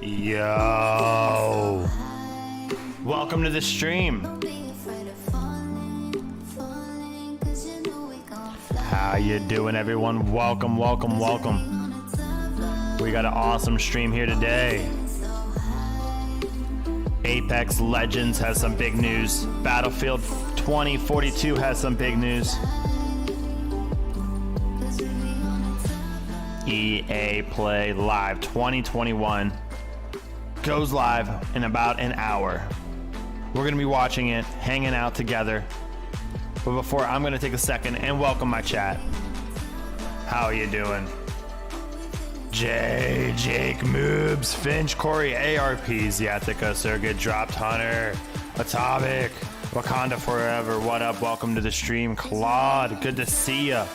Yo, welcome to the stream. How you doing, everyone? Welcome. We got an awesome stream here today. Apex Legends has some big news. Battlefield 2042 has some big news. EA Play Live 2021 goes live in about an hour. We're gonna be watching it, hanging out together. But before, I'm gonna take a second and welcome my chat. How are you doing? Jay, Jake, Moobs, Finch, Corey, ARPs, Yathika, Circuit, Dropped Hunter, Atomic, Wakanda Forever, what up? Welcome to the stream. Claude, good to see ya.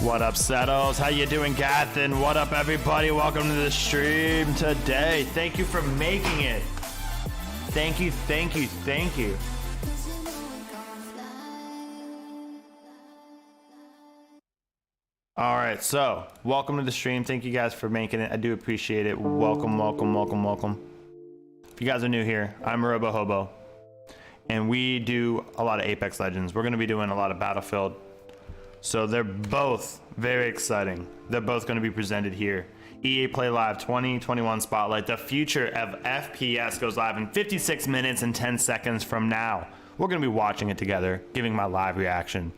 What up, Settles? How you doing, Gathin? What up, everybody? Welcome to the stream today. Thank you for making it. Thank you. All right, so welcome to the stream. Thank you guys for making it. I do appreciate it. Welcome. If you guys are new here, I'm RoboHobo, and we do a lot of Apex Legends. We're going to be doing a lot of Battlefield. So they're both very exciting. They're both going to be presented here. EA Play Live 2021 Spotlight. The future of FPS goes live in 56 minutes and 10 seconds from now. We're going to be watching it together, giving my live reaction.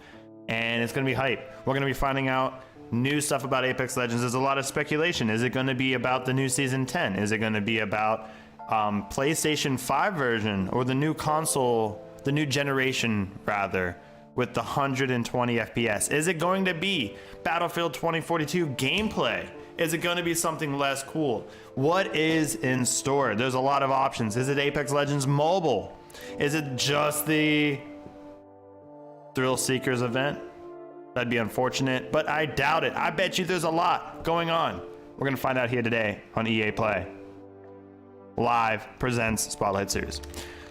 And it's going to be hype. We're going to be finding out new stuff about Apex Legends. There's a lot of speculation. Is it going to be about the new Season 10? Is it going to be about PlayStation 5 version or the new console, the new generation rather, with the 120 FPS? Is it going to be Battlefield 2042 gameplay? Is it going to be something less cool? What is in store? There's a lot of options. Is it Apex Legends Mobile? Is it just the Thrill Seekers event? That'd be unfortunate, but I doubt it. I bet you there's a lot going on. We're gonna find out here today on EA Play Live presents Spotlight Series.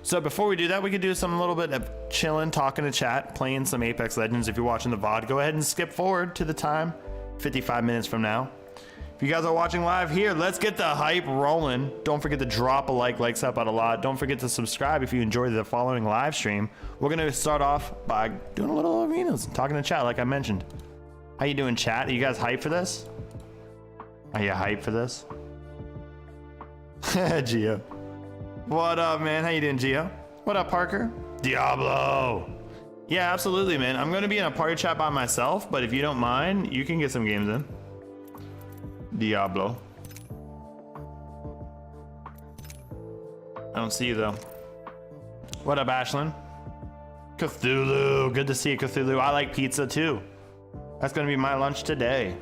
So before we do that, we could do some little bit of chilling, talking to chat, playing some Apex Legends. If you're watching the VOD, go ahead and skip forward to the time, 55 minutes from now. If you guys are watching live here, let's get the hype rolling. Don't forget to drop a like, likes help out a lot. Don't forget to subscribe if you enjoyed the following live stream. We're gonna start off by doing a little arenas, talking to chat like I mentioned. How you doing, chat? Are you guys hyped for this? Are you hyped for this? Gio. What up, man? How you doing, Gio? What up, Parker? Diablo. Yeah, absolutely, man. I'm gonna be in a party chat by myself, but if you don't mind, you can get some games in. Diablo. I don't see you though. What up, Ashlyn? Cthulhu, good to see you, Cthulhu. I like pizza too. That's gonna be my lunch today.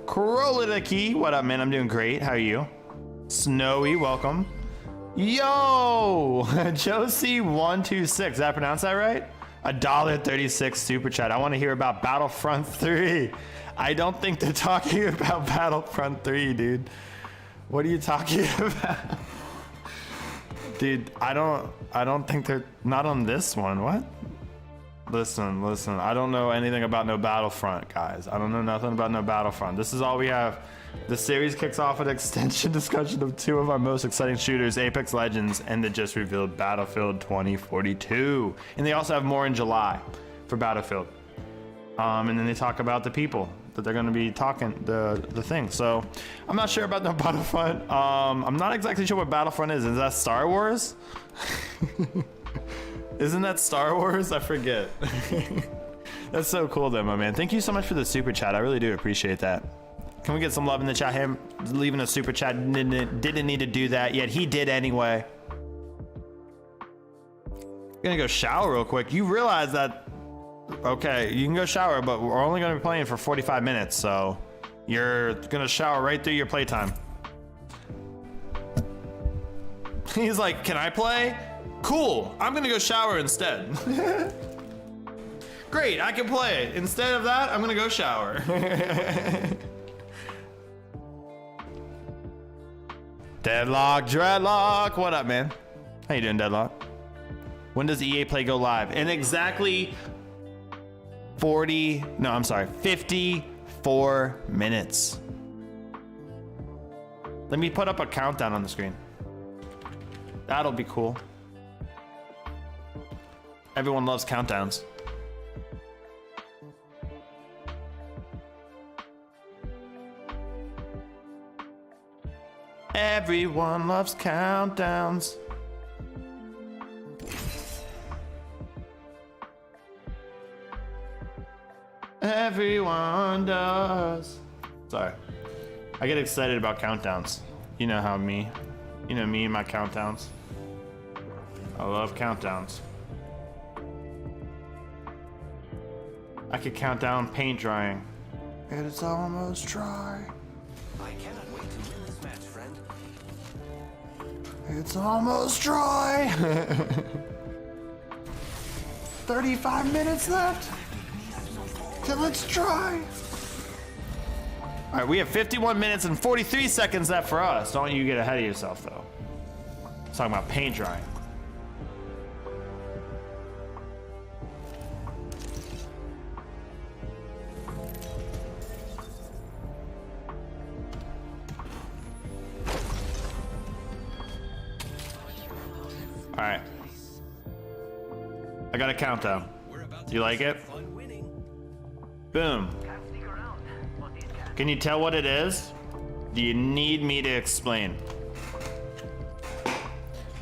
Krolitaki, what up, man? I'm doing great. How are you? Snowy, welcome. Yo, Josie126. Did I pronounce that right? $1.36 super chat. I want to hear about Battlefront 3. I don't think they're talking about Battlefront 3, dude. What are you talking about? Dude, I don't think they're not on this one. What? Listen. I don't know anything about no Battlefront, guys. I don't know nothing about no Battlefront. This is all we have. The series kicks off with an extension discussion of two of our most exciting shooters, Apex Legends and the just revealed Battlefield 2042. And they also have more in July for Battlefield. And then they talk about the people that they're going to be talking, the thing. So I'm not sure about the Battlefront. I'm not exactly sure what Battlefront is. Is that Star Wars? Isn't that Star Wars? I forget. That's so cool though, my man. Thank you so much for the super chat. I really do appreciate that. Can we get some love in the chat? Him leaving a super chat didn't need to do that, yet he did anyway. Gonna go shower real quick. You realize that, okay, you can go shower, but we're only gonna be playing for 45 minutes, so you're gonna shower right through your playtime. He's like, can I play? Cool, I'm gonna go shower instead. Great, I can play. Instead of that, I'm gonna go shower. Deadlock, Dreadlock, what up, man? How you doing, Deadlock? When does EA Play go live? In exactly 54 minutes. Let me put up a countdown on the screen. That'll be cool. Everyone loves countdowns. Everyone loves countdowns. Everyone does. Sorry. I get excited about countdowns. You know how me. You know me and my countdowns. I love countdowns. I could count down paint drying. It's almost dry. I cannot wait to win this match, friend. It's almost dry. 35 minutes left till it's dry. All right, we have 51 minutes and 43 seconds left for us. Don't you get ahead of yourself, though. I'm talking about paint drying. All right. I got a countdown. Do you like it? Boom. Can you tell what it is? Do you need me to explain?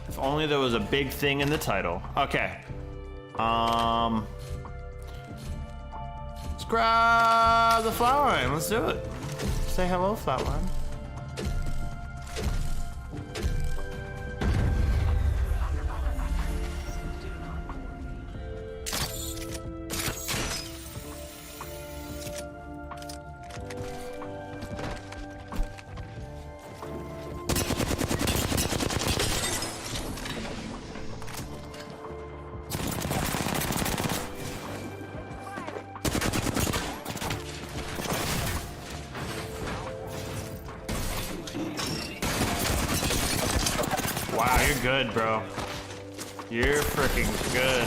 If only there was a big thing in the title. Okay. Let's grab the Flatline. Let's do it. Say hello, Flatline. Wow, you're good, bro. You're freaking good.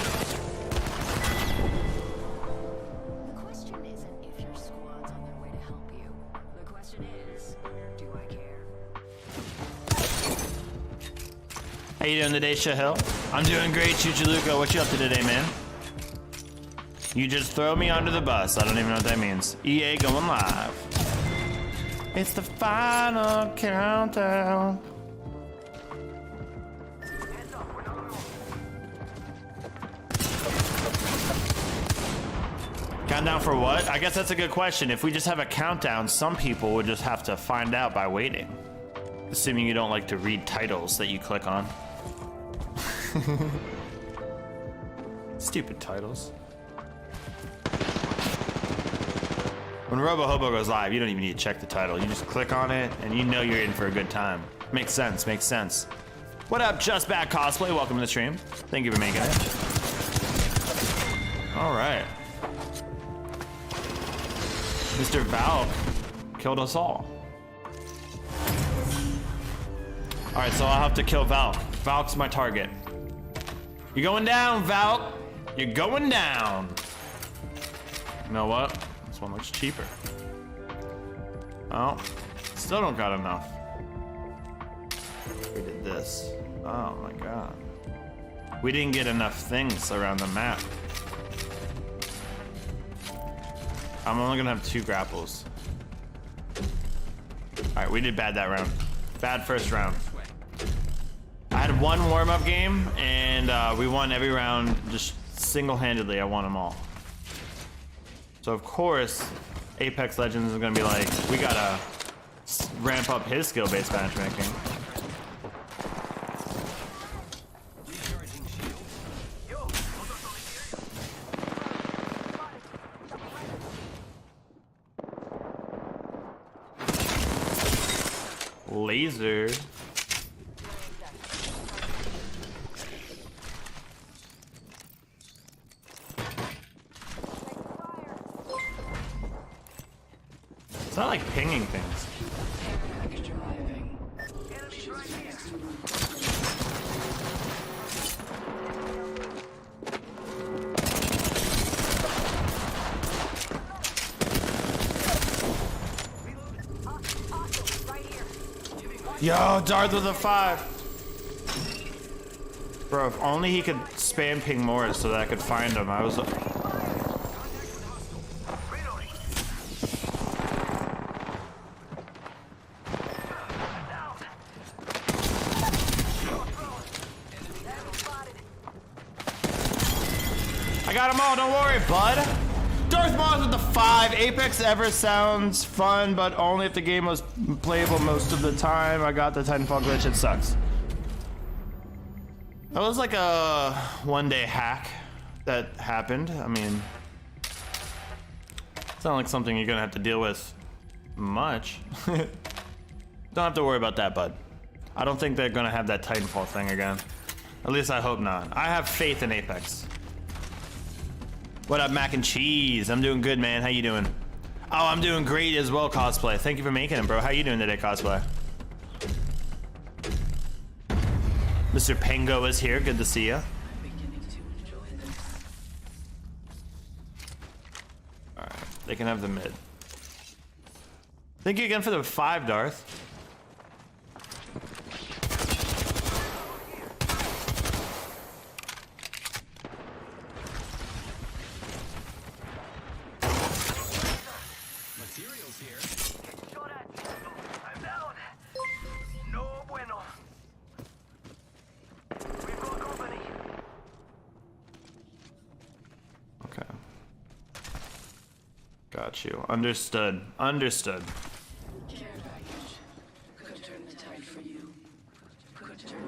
The question isn't if your squad's on their way to help you. The question is, do I care? How you doing today, Shahil? I'm doing great, Chuchaluka. What you up to today, man? You just throw me under the bus. I don't even know what that means. EA going live. It's the final countdown. Countdown for what? I guess that's a good question. If we just have a countdown, some people would just have to find out by waiting. Assuming you don't like to read titles that you click on. Stupid titles. When RoboHobo goes live, you don't even need to check the title. You just click on it, and you know you're in for a good time. Makes sense, makes sense. What up, Just Bad Cosplay? Welcome to the stream. Thank you for making it. All right. Mr. Valk killed us all. All right, so I'll have to kill Valk. Valk's my target. You're going down, Valk. You're going down. You know what? This one looks cheaper. Oh, still don't got enough. We did this. Oh my god. We didn't get enough things around the map. I'm only gonna have 2 grapples. Alright, we did bad that round. Bad first round. I had 1 warm-up game, and we won every round just single-handedly. I won them all. So of course, Apex Legends is gonna be like, we gotta ramp up his skill-based matchmaking. Laser. It's not like pinging things. Yo, Darth with a 5. Bro, if only he could spam ping more so that I could find him. I was... I got them all, don't worry, bud. Darth Moth with the 5. Apex ever sounds fun, but only if the game was playable most of the time. I got the Titanfall glitch, it sucks. That was like a one-day hack that happened. I mean, it's not like something you're gonna have to deal with much. Don't have to worry about that, bud. I don't think they're gonna have that Titanfall thing again. At least I hope not. I have faith in Apex. What up, mac and cheese? I'm doing good, man. How you doing? Oh, I'm doing great as well, cosplay. Thank you for making it, bro. How you doing today, cosplay? Mr. Pengo is here. Good to see you. Alright, they can have the mid. Thank you again for the 5, Darth. Got you. Understood. Understood. Care package. Could turn the tide for you. Could turn.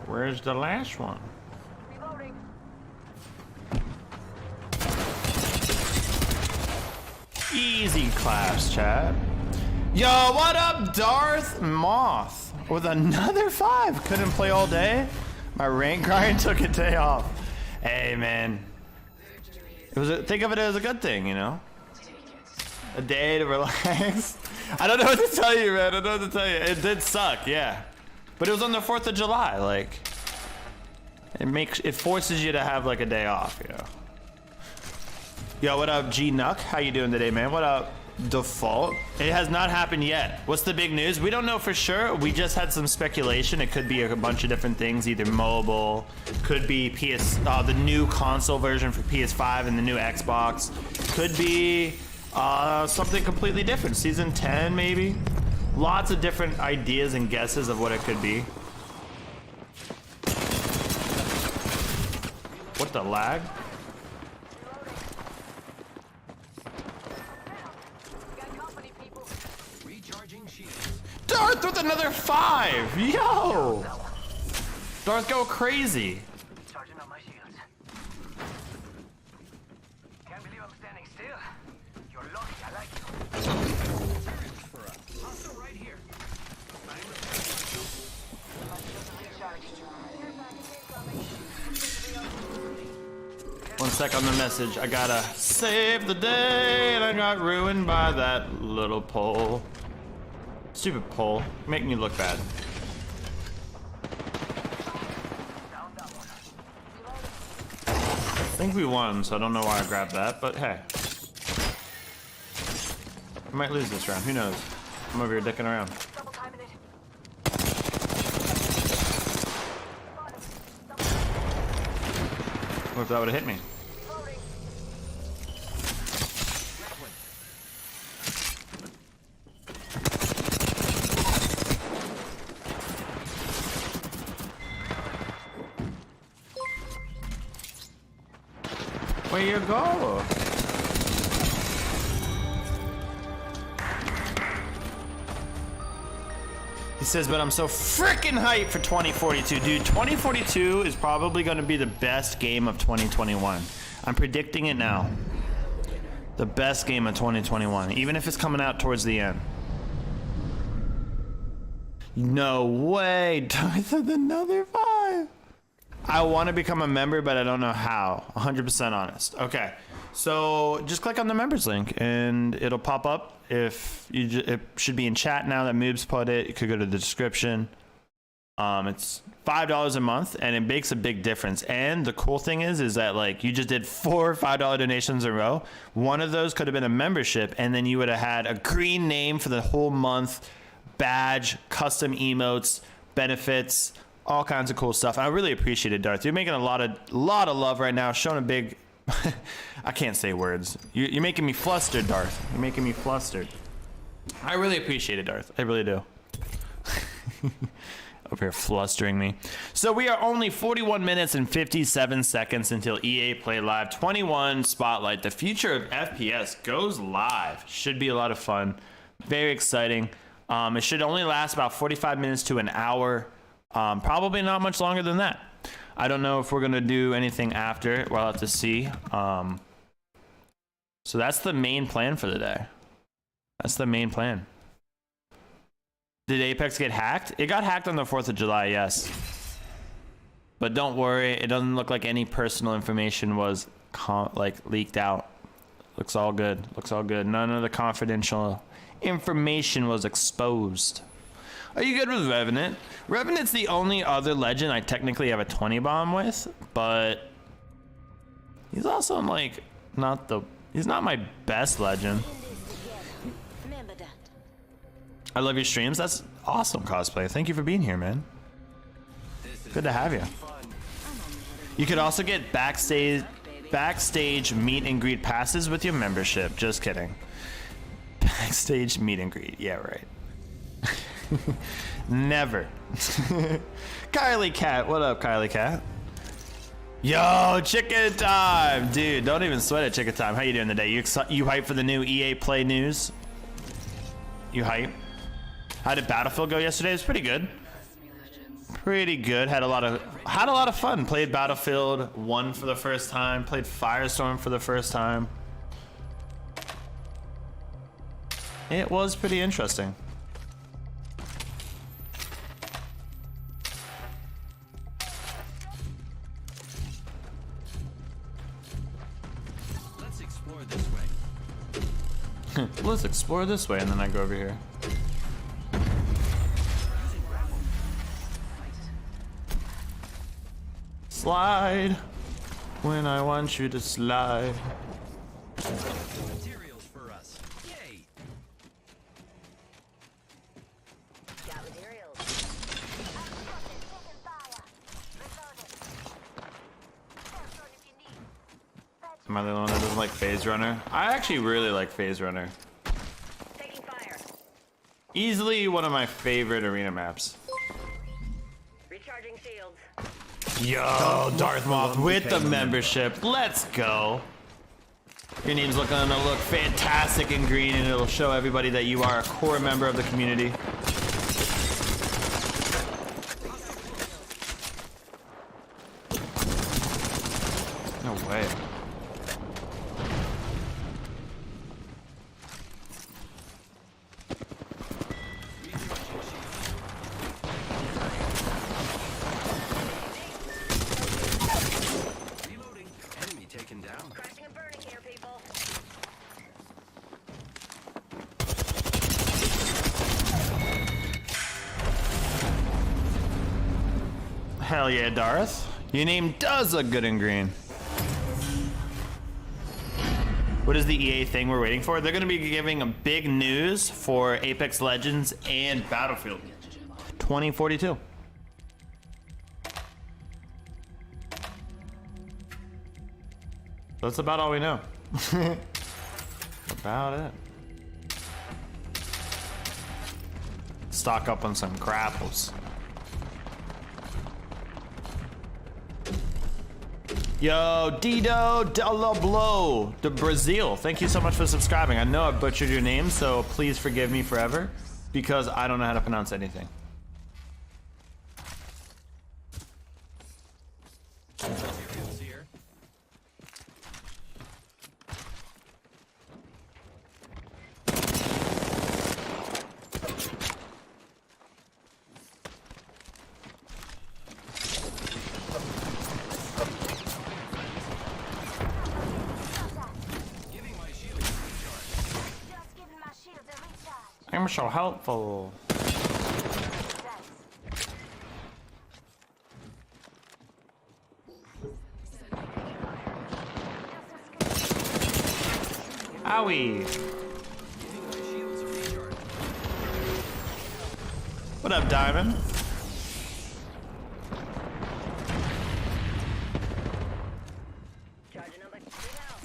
Where's the last one? Reloading. Easy claps, chat. Yo, what up, Darth Moth? With another 5. Couldn't play all day. My rank grind took a day off. Hey, man. It was think of it as a good thing, you know? A day to relax. I don't know what to tell you, man. I don't know what to tell you. It did suck, yeah. But it was on the 4th of July, like... It forces you to have, like, a day off, you know? Yo, what up, G Nuck? How you doing today, man? What up? default. It has not happened yet. What's the big news? We don't know for sure. We just had some speculation. It could be a bunch of different things, either mobile, could be the new console version for PS5 and the new Xbox, could be something completely different. Season 10 maybe. Lots of different ideas and guesses of what it could be. What the lag? Recharging shields. Darth with another 5! Yo! Darth go crazy. Charging up my shields. Can't believe I'm standing still. You're lucky, I like you. For us. Hostile right here. One sec on the message. I gotta save the day, and I got ruined by that little pole. Stupid pole. Making me look bad. I think we won, so I don't know why I grabbed that, but hey. I might lose this round. Who knows? I'm over here dicking around. What if that would have hit me? Where you go? He says, but I'm so freaking hyped for 2042. Dude, 2042 is probably going to be the best game of 2021. I'm predicting it now. The best game of 2021, even if it's coming out towards the end. No way. Darth with another 5. I want to become a member, but I don't know how. 100% honest. Okay. So just click on the members link and it'll pop up. If you, it should be in chat now that Moobs put it. You could go to the description. It's $5 a month, and it makes a big difference. And the cool thing is that like you just did 4 $5 donations in a row. One of those could have been a membership, and then you would have had a green name for the whole month, badge, custom emotes, benefits, all kinds of cool stuff. I really appreciate it, Darth. You're making a lot of love right now, showing a big. I can't say words. You're making me flustered, Darth. You're making me flustered. I really appreciate it, Darth. I really do. Over here flustering me. So we are only 41 minutes and 57 seconds until EA Play Live 21 Spotlight. The future of FPS goes live. Should be a lot of fun. Very exciting. It should only last about 45 minutes to an hour. Probably not much longer than that. I don't know if we're going to do anything after it. We'll have to see. So that's the main plan for the day. That's the main plan. Did Apex get hacked? It got hacked on the 4th of July, yes. But don't worry. It doesn't look like any personal information was leaked out. Looks all good. Looks all good. None of the confidential information was exposed. Are you good with Revenant? Revenant's the only other legend I technically have a 20 bomb with, but he's also like he's not my best legend. I love your streams. That's awesome, Cosplay. Thank you for being here, man. Good to have you. You could also get backstage meet and greet passes with your membership. Just kidding. Backstage meet and greet. Yeah, right. Never. Kylie Cat. What up, Kylie Cat? Yo, chicken time. Dude, don't even sweat it, chicken time. How you doing today? You hyped for the new EA Play news? You hype? How did Battlefield go yesterday? It was pretty good. Pretty good. Had a lot of fun. Played Battlefield 1 for the first time. Played Firestorm for the first time. It was pretty interesting. Let's explore this way. Let's explore this way, and then I go over here. Slide when I want you to slide. Materials for us. Yay! Am I the only one that doesn't like Phase Runner? I actually really like Phase Runner. Taking fire. Easily one of my favorite arena maps. Recharging shields. Yo, Darth Moth with the membership. Let's go. Your name's gonna look fantastic in green, and it'll show everybody that you are a core member of the community. No way. Reloading. Enemy taken down. Crashing and burning here, people. Hell yeah, Darth. Your name does look good in green. What is the EA thing we're waiting for? They're going to be giving a big news for Apex Legends and Battlefield 2042. That's about all we know. About it. Stock up on some grapples. Yo, Dido Delablo de Brazil. Thank you so much for subscribing. I know I butchered your name, so please forgive me forever because I don't know how to pronounce anything. Materials here. Giving my shields a recharge. Just giving my shields a recharge. I'm so helpful. Owie. Giving my shields a recharge. What up, Diamond? Charging up my shield out.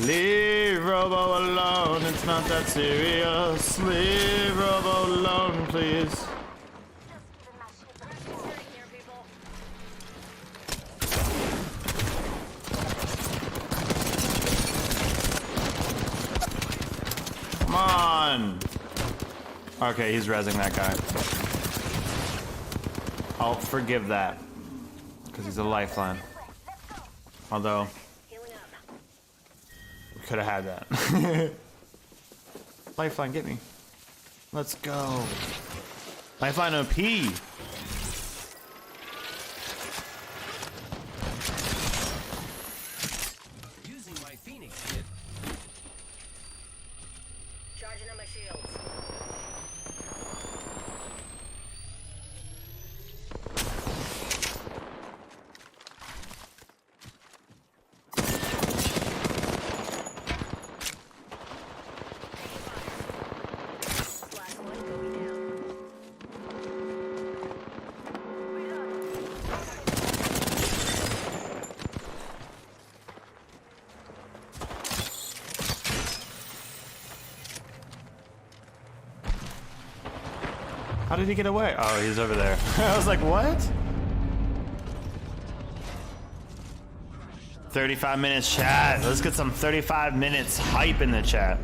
Leave Robo alone, it's not that serious. Leave Robo alone, please. Just giving my shields a recharge. Here, people. Come on. Okay, he's rezzing that guy. I'll forgive that. Because he's a lifeline. Although, Healing up. we could have had that. Lifeline, get me. Let's go. Lifeline OP. Using my Phoenix kit. Charging up my shields. Last one going down. How did he get away? Oh, he's over there. I was like, what? 35 minutes chat. Let's get some 35 minutes hype in the chat.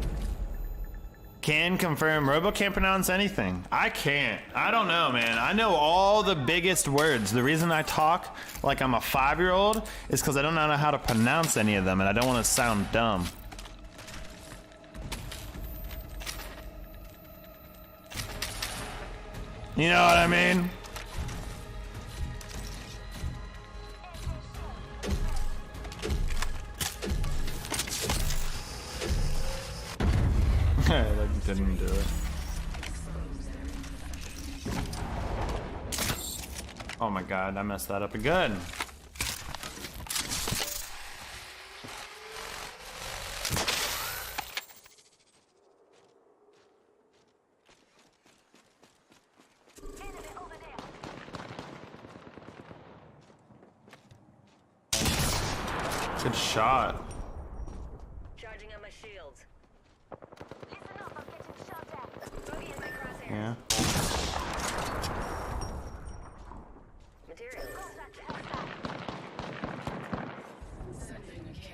Can confirm Robo can't pronounce anything. I can't. I don't know, man. I know all the biggest words. The reason I talk like I'm a 5-year-old is because I don't know how to pronounce any of them and I don't want to sound dumb. You know what I mean? That didn't do it. Oh my god, I messed that up again. Enemy over there. Good shot. Charging on my shields. Listen up, I'm getting shot at. Bogey in my crosshairs. Yeah. Materials.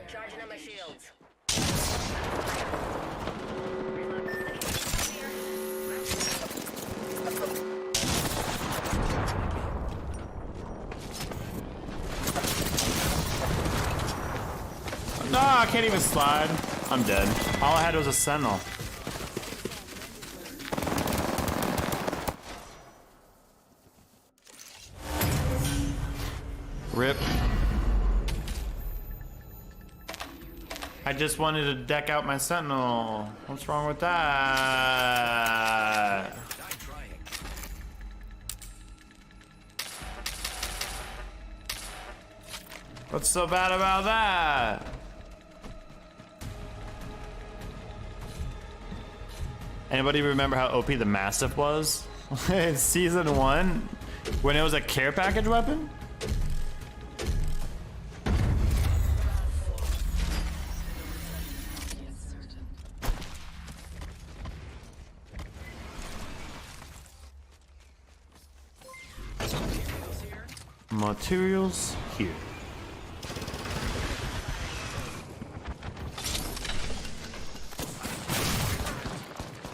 Charging on my shields. No, I can't even slide. I'm dead. All I had was a sentinel. Rip. I just wanted to deck out my sentinel. What's wrong with that? Die trying. What's so bad about that? Anybody remember how OP the Mastiff was in season 1 when it was a care package weapon? Materials here.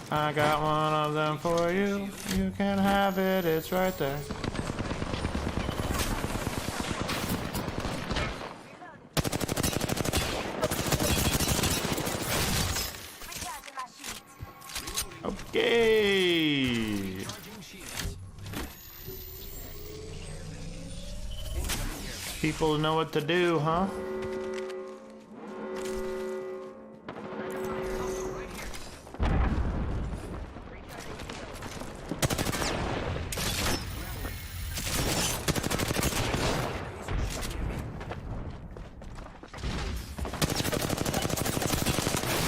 I got one of them for you. You can have it, it's right there. Recharging my shields. Okay. Charging shields. People know what to do, huh? Right here.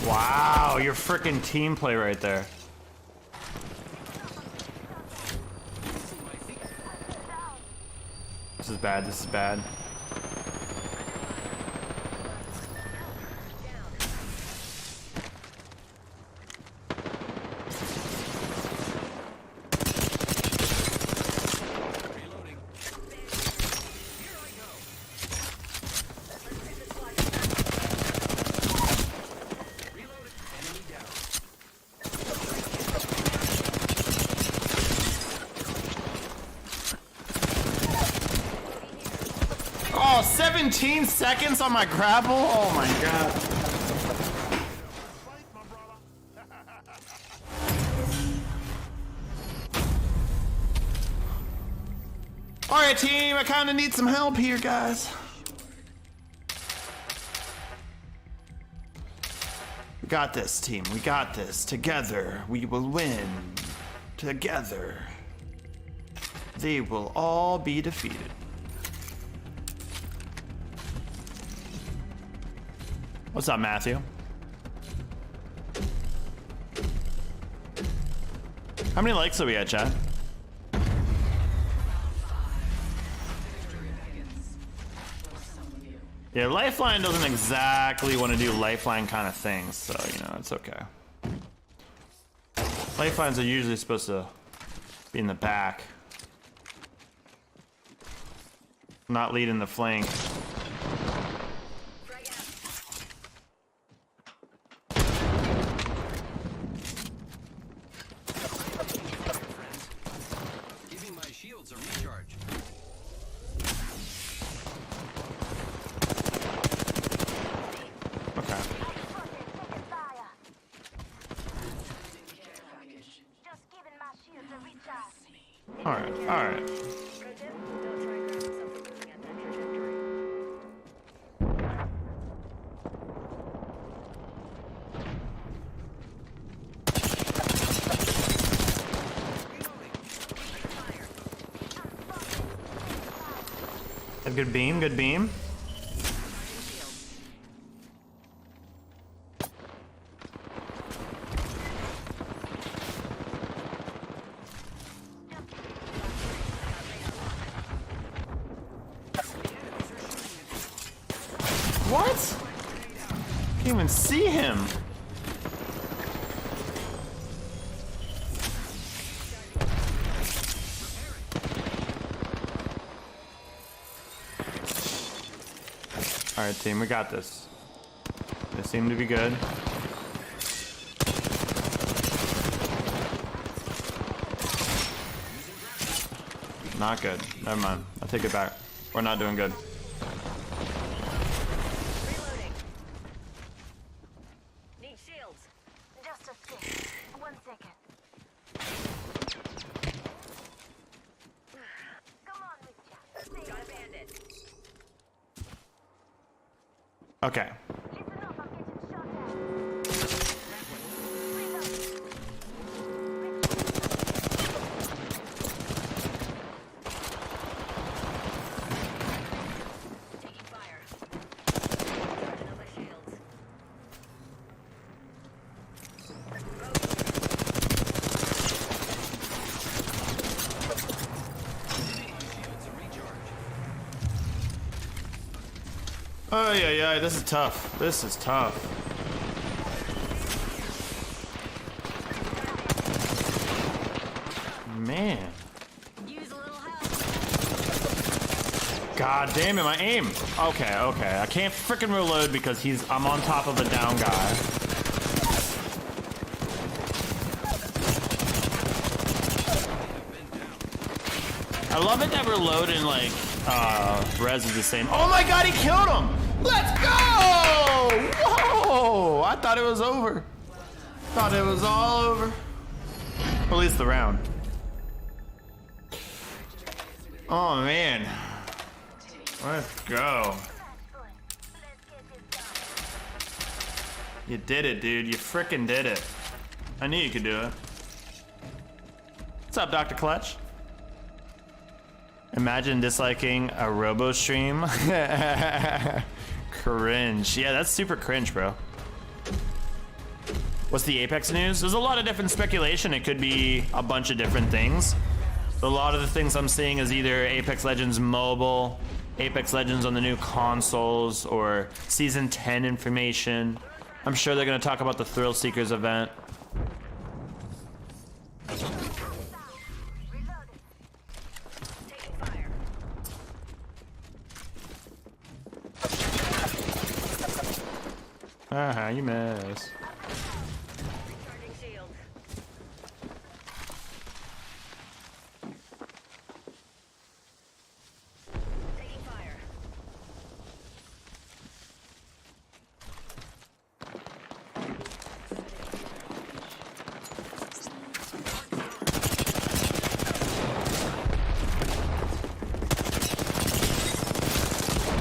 Wow, your freaking team play right there. This is bad, this is bad. Reloading. Here I go. Reloaded. Enemy down. Oh, 17 seconds on my grapple? Oh my god. Alright team, I kinda need some help here, guys. We got this, team. We got this. Together, we will win. Together, they will all be defeated. What's up, Matthew? How many likes are we at, chat? Yeah, Lifeline doesn't exactly want to do Lifeline kind of things, so, you know, it's okay. Lifelines are usually supposed to be in the back. Not leading the flank. Giving my shields a recharge. Okay. Taking fire. Just giving my shields a recharge. Alright, alright. Pro tip, don't try grabbing something moving at that trajectory. A good beam, good beam. What? Can't even see him. All right, team, we got this. They seem to be good. Not good. Never mind. I'll take it back. We're not doing good. Reloading. Need shields. Just a sec. 1 second. Come on, Richard. Got a bandit. Okay. Listen up, I'm getting shot at. Reload. Taking fire. Charging up my shields. Oh yeah, this is tough. This is tough. Man. Use a little help. God damn it, my aim. Okay. I can't freaking reload because I'm on top of a down guy. I love it that reload and like res is the same. Oh my god, he killed him! Let's go! Whoa! I thought it was over. Thought it was all over. Or at least the round. Oh man. Let's go. You did it, dude. You frickin' did it. I knew you could do it. What's up, Dr. Clutch? Imagine disliking a Robo stream. Cringe. Yeah, that's super cringe, bro. What's the Apex news? There's a lot of different speculation. It could be a bunch of different things. A lot of the things I'm seeing is either Apex Legends Mobile, Apex Legends on the new consoles, or Season 10 information. I'm sure they're going to talk about the Thrill Seekers event. Taking fire. Aha, you miss. Recharging shield. Taking fire.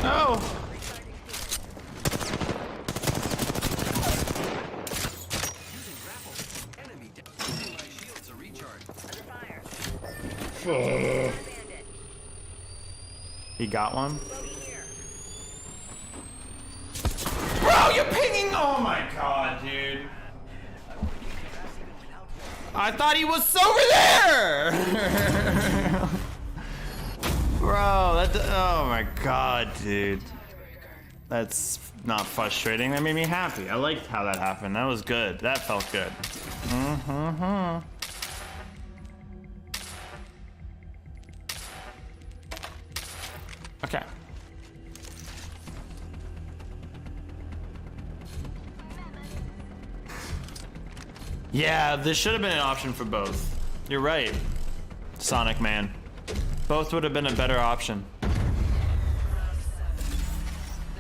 No! Enemy down. Using my shields to recharge. Under fire. Oh. Bandit. He got one? Bogey here. Bro, you're pinging! Oh my god, dude. I thought he was over there! Bro, oh my god, dude. That's not frustrating. That made me happy. I liked how that happened. That was good. That felt good. Okay. Yeah, this should have been an option for both. You're right, Sonic Man. Both would have been a better option.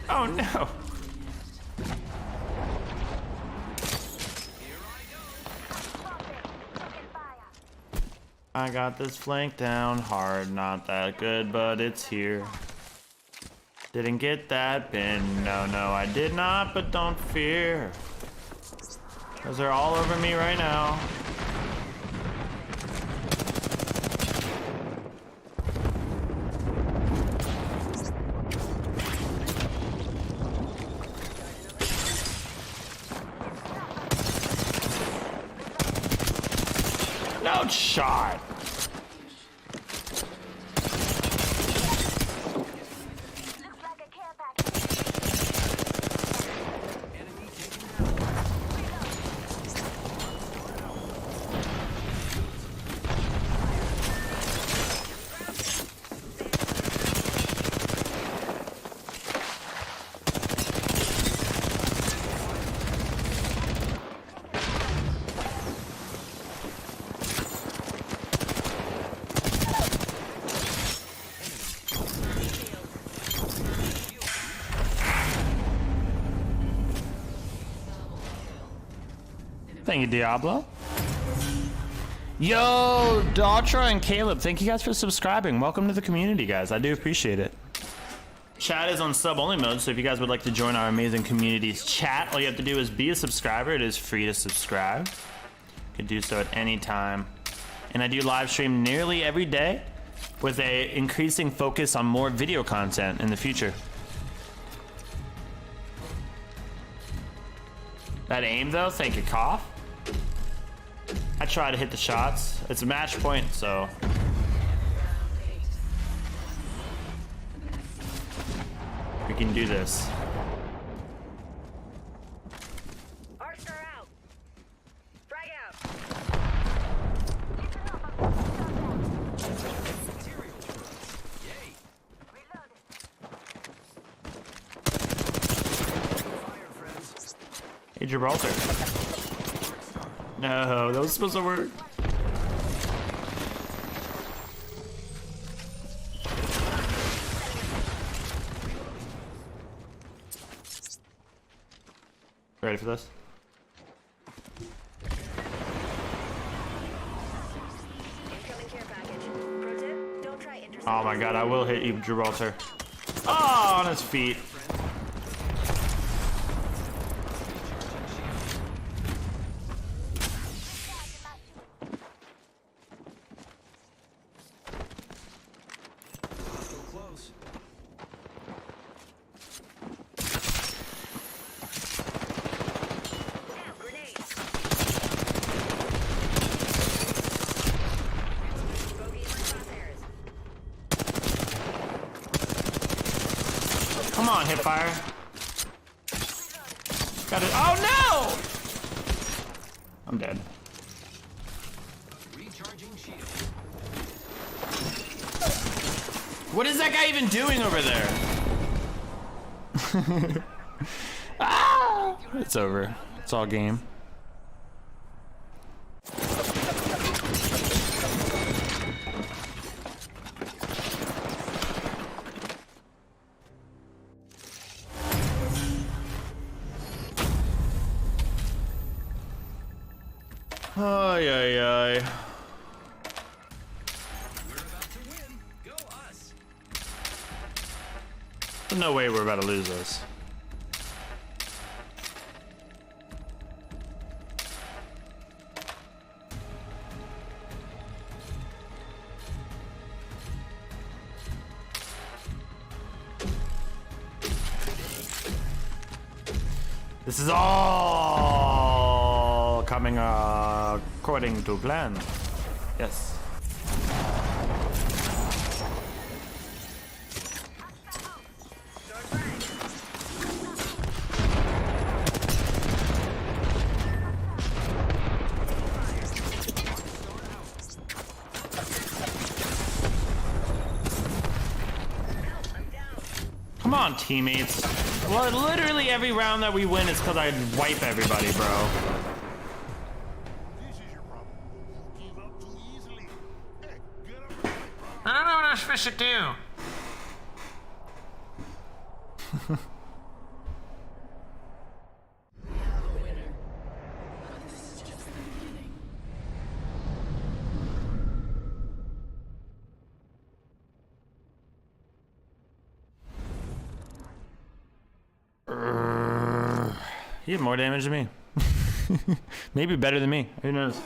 Oh no. I got this flank down hard, not that good, but it's here. Didn't get that bin, no, I did not, but don't fear. Cause they're all over me right now. No shot. Looks like a care package. Thank you, Diablo. Yo, Dautra and Caleb, thank you guys for subscribing. Welcome to the community, guys. I do appreciate it. Chat is on sub-only mode, so if you guys would like to join our amazing community's chat, all you have to do is be a subscriber. It is free to subscribe. You can do so at any time. And I do live stream nearly every day with a increasing focus on more video content in the future. That aim, though, thank you, Cough. I try to hit the shots. It's a match point, so. We can do this. Archer out. Frag out. Yay! Reloading. Fire, friends. Hey, Gibraltar. No, that was supposed to work. Ready for this? Incoming care package. Pro tip, don't try intercepting. Oh my god, I will hit you, Gibraltar. Oh, on his feet. Hostile close. Now, grenades. Bogey in my crosshairs. Come on, Hipfire. Got it. Oh no! I'm dead. Recharging shield. What is that guy even doing over there? Ah! It's over. It's all game. Ay, ay, ay. We're about to win. Go us. There's no way we're about to lose this. This is all coming according to plan. Yes. Come on, teammates. Well, literally every round that we win is because I wipe everybody, bro. This is your problem. You give up too easily. Hey, get up. I don't know what I'm supposed to do. We have a winner. But this is just the beginning. You have more damage than me. Maybe better than me. Who knows?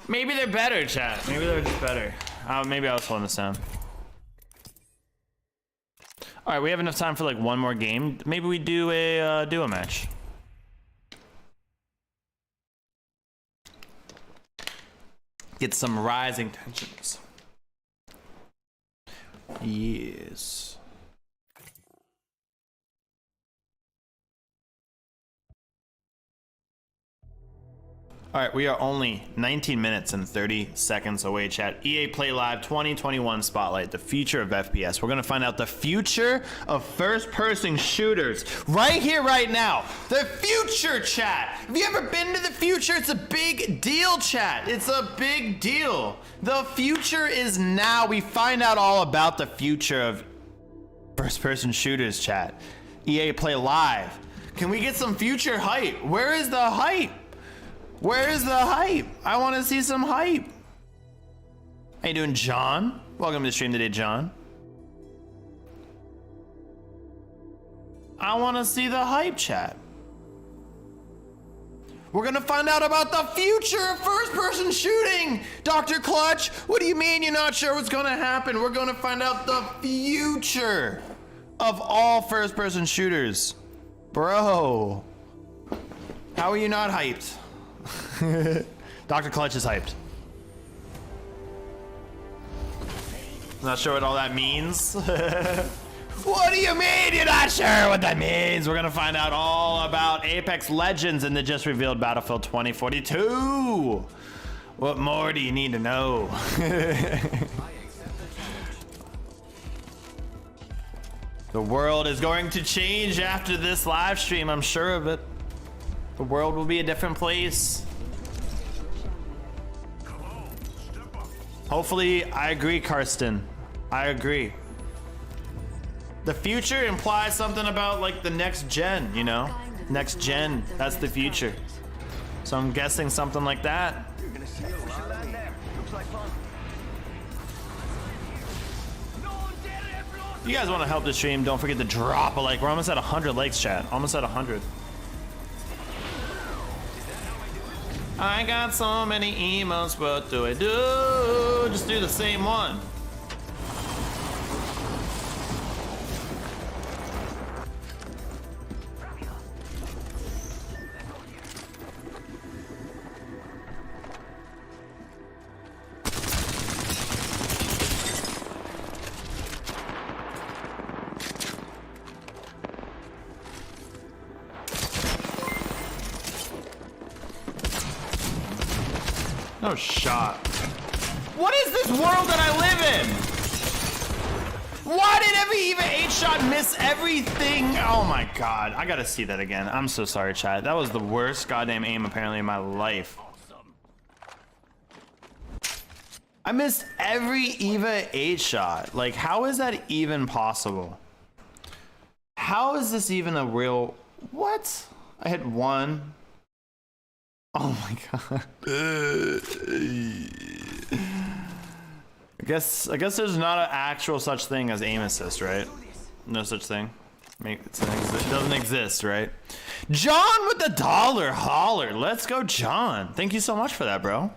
Maybe they're better, chat. Maybe they're just better. Maybe I was slowing this down. All right, we have enough time for like one more game. Maybe we do a duo match. Get some rising tensions. Yes. All right, we are only 19 minutes and 30 seconds away, chat. EA Play Live 2021 Spotlight, the future of FPS. We're gonna find out the future of first-person shooters right here, right now. The future, chat. Have you ever been to the future? It's a big deal, chat. It's a big deal. The future is now. We find out all about the future of first-person shooters, chat. EA Play Live. Can we get some future hype? Where is the hype? Where is the hype? I want to see some hype. How you doing, John? Welcome to the stream today, John. I want to see the hype, chat. We're gonna find out about the future of first-person shooting! Dr. Clutch, what do you mean you're not sure what's gonna happen? We're gonna find out the future of all first-person shooters. Bro, how are you not hyped? Dr. Clutch is hyped. Not sure what all that means. What do you mean you're not sure what that means? We're gonna find out all about Apex Legends in the just revealed Battlefield 2042. What more do you need to know? The world is going to change after this live stream, I'm sure of it. The world will be a different place. Hopefully, I agree, Karsten. I agree. The future implies something about like the next gen, you know? Next gen, that's the future. So I'm guessing something like that. You're gonna see a lot of land there. Looks like fun. If you guys want to help the stream, don't forget to drop a like. We're almost at 100 likes, chat. Almost at 100. I got so many emotes, what do I do? Just do the same one. No shot. What is this world that I live in? Why did every even 8-shot miss everything? Oh my god, I gotta see that again. I'm so sorry, chat. That was the worst goddamn aim apparently in my life. I missed every EVA 8-shot. Like, how is that even possible? How is this even a real... What? I hit one. Oh my god. I guess there's not an actual such thing as aim assist, right? No such thing. It doesn't exist, right? John with the dollar holler. Let's go, John. Thank you so much for that, bro.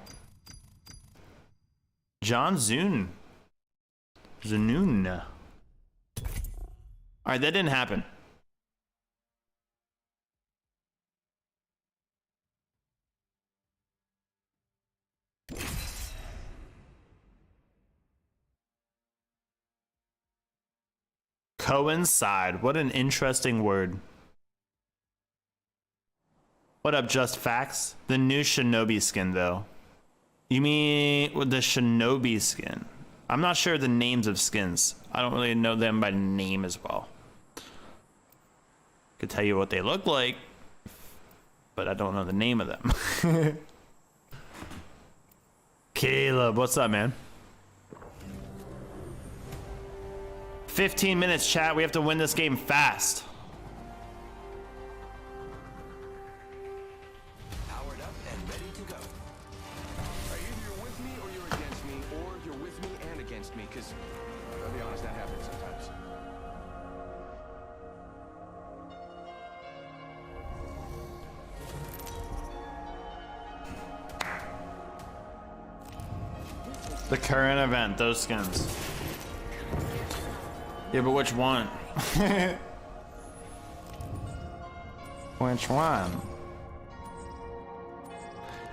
John Zune. Zanoon. All right, that didn't happen. Coincide. What an interesting word. What up, Just Facts? The new Shinobi skin, though. You mean with the Shinobi skin? I'm not sure the names of skins. I don't really know them by name as well. Could tell you what they look like, but I don't know the name of them. Caleb, what's up, man? 15 minutes, chat. We have to win this game fast. Powered up and ready to go. Are you either with me or you're against me, or you're with me and against me? Because, I'll be honest, that happens sometimes. The current event, those skins. Yeah, but which one? Which one?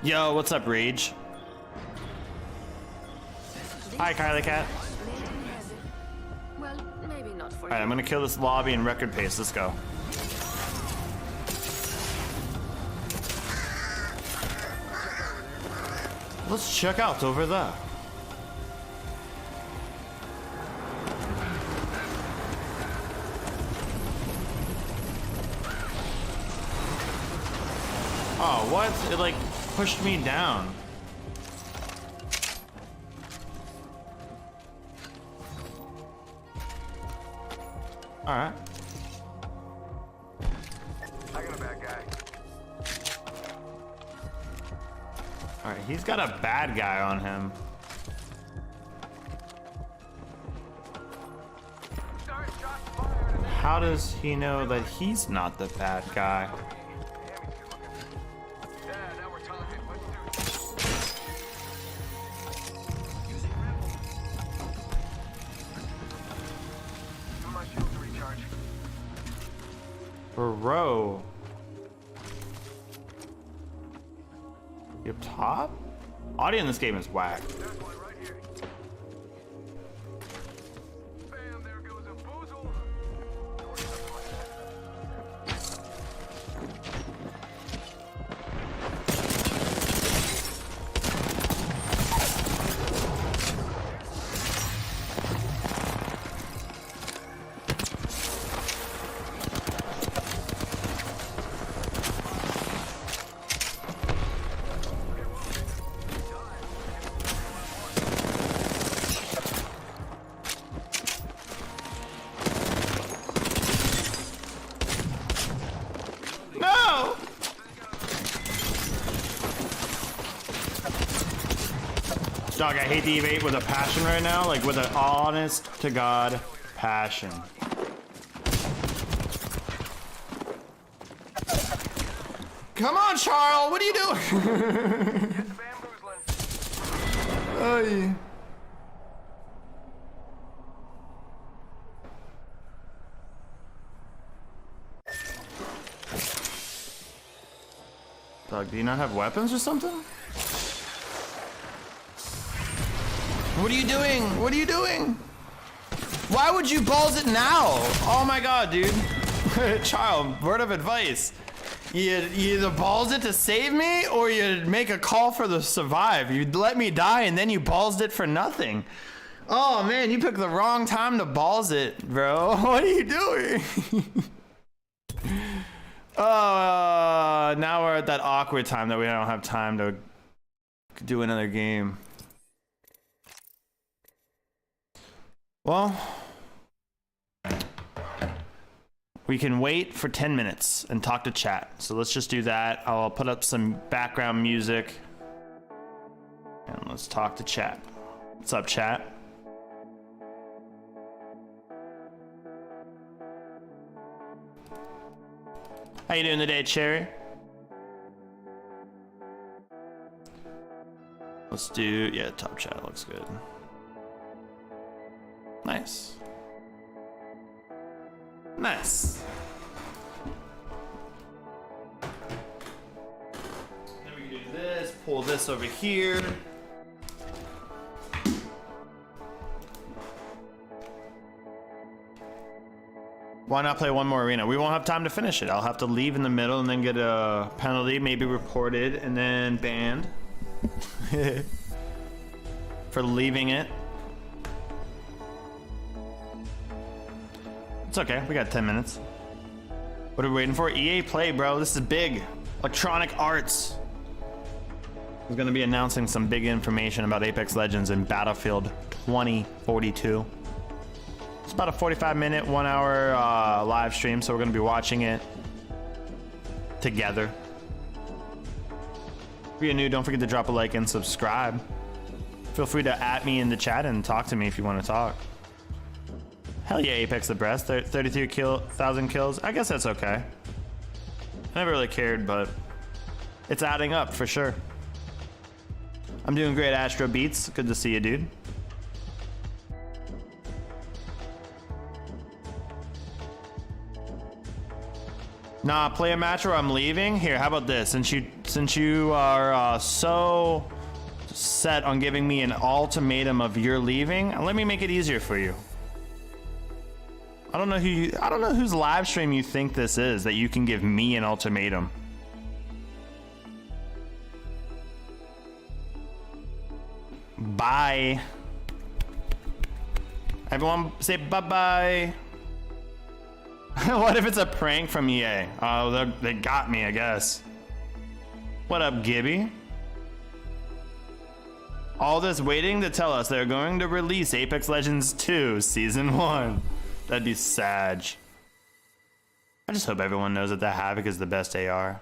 Yo, what's up, Rage? Hi, Kylie Cat. Well, maybe not for Alright, I'm gonna kill this lobby in record pace. Let's go. Let's check out over there. Oh, what? It like pushed me down. All right. I got a bad guy. All right, he's got a bad guy on him. How does he know that he's not the bad guy? Yeah, now we're talking. Let's do it. Give my shield to recharge. Bro. You up top? Audio in this game is whack. There's one right here. Bam, there goes a boozle. No! Dog, I hate the Eve8 with a passion right now, like with an honest to God passion. Come on, Charles, what are you doing? Ay. Dog, do you not have weapons or something? What are you doing? What are you doing? Why would you balls it now? Oh my God, dude. Child, word of advice. You either balls it to save me or you make a call for the survive. You let me die and then you balls it for nothing. Oh man, you picked the wrong time to balls it, bro. What are you doing? Now we're at that awkward time that we don't have time to do another game. Well, we can wait for 10 minutes and talk to chat. So let's just do that. I'll put up some background music and let's talk to chat. What's up, chat? How you doing today, Cherry? Let's do, yeah, top chat looks good. Nice. Nice. Then we can do this, pull this over here. Why not play one more arena? We won't have time to finish it. I'll have to leave in the middle and then get a penalty, maybe reported, and then banned. For leaving it. It's okay, we got 10 minutes. What are we waiting for? EA Play, bro, this is big. Electronic Arts is gonna be announcing some big information about Apex Legends in Battlefield 2042. It's about a 45-minute, 1-hour live stream, so we're gonna be watching it together. If you're new, don't forget to drop a like and subscribe. Feel free to @ me in the chat and talk to me if you want to talk. Hell yeah, Apex the breast, 33,000 kills. I guess that's okay. I never really cared, but it's adding up for sure. I'm doing great, Astro Beats. Good to see you, dude. Nah, play a match or I'm leaving. Here, how about this? Since you are so set on giving me an ultimatum of you're leaving, let me make it easier for you. I don't know whose live stream you think this is that you can give me an ultimatum. Bye. Everyone say bye-bye. What if it's a prank from EA? Oh, they got me, I guess. What up, Gibby? All this waiting to tell us they're going to release Apex Legends 2 Season 1. That'd be sad. I just hope everyone knows that the Havoc is the best AR.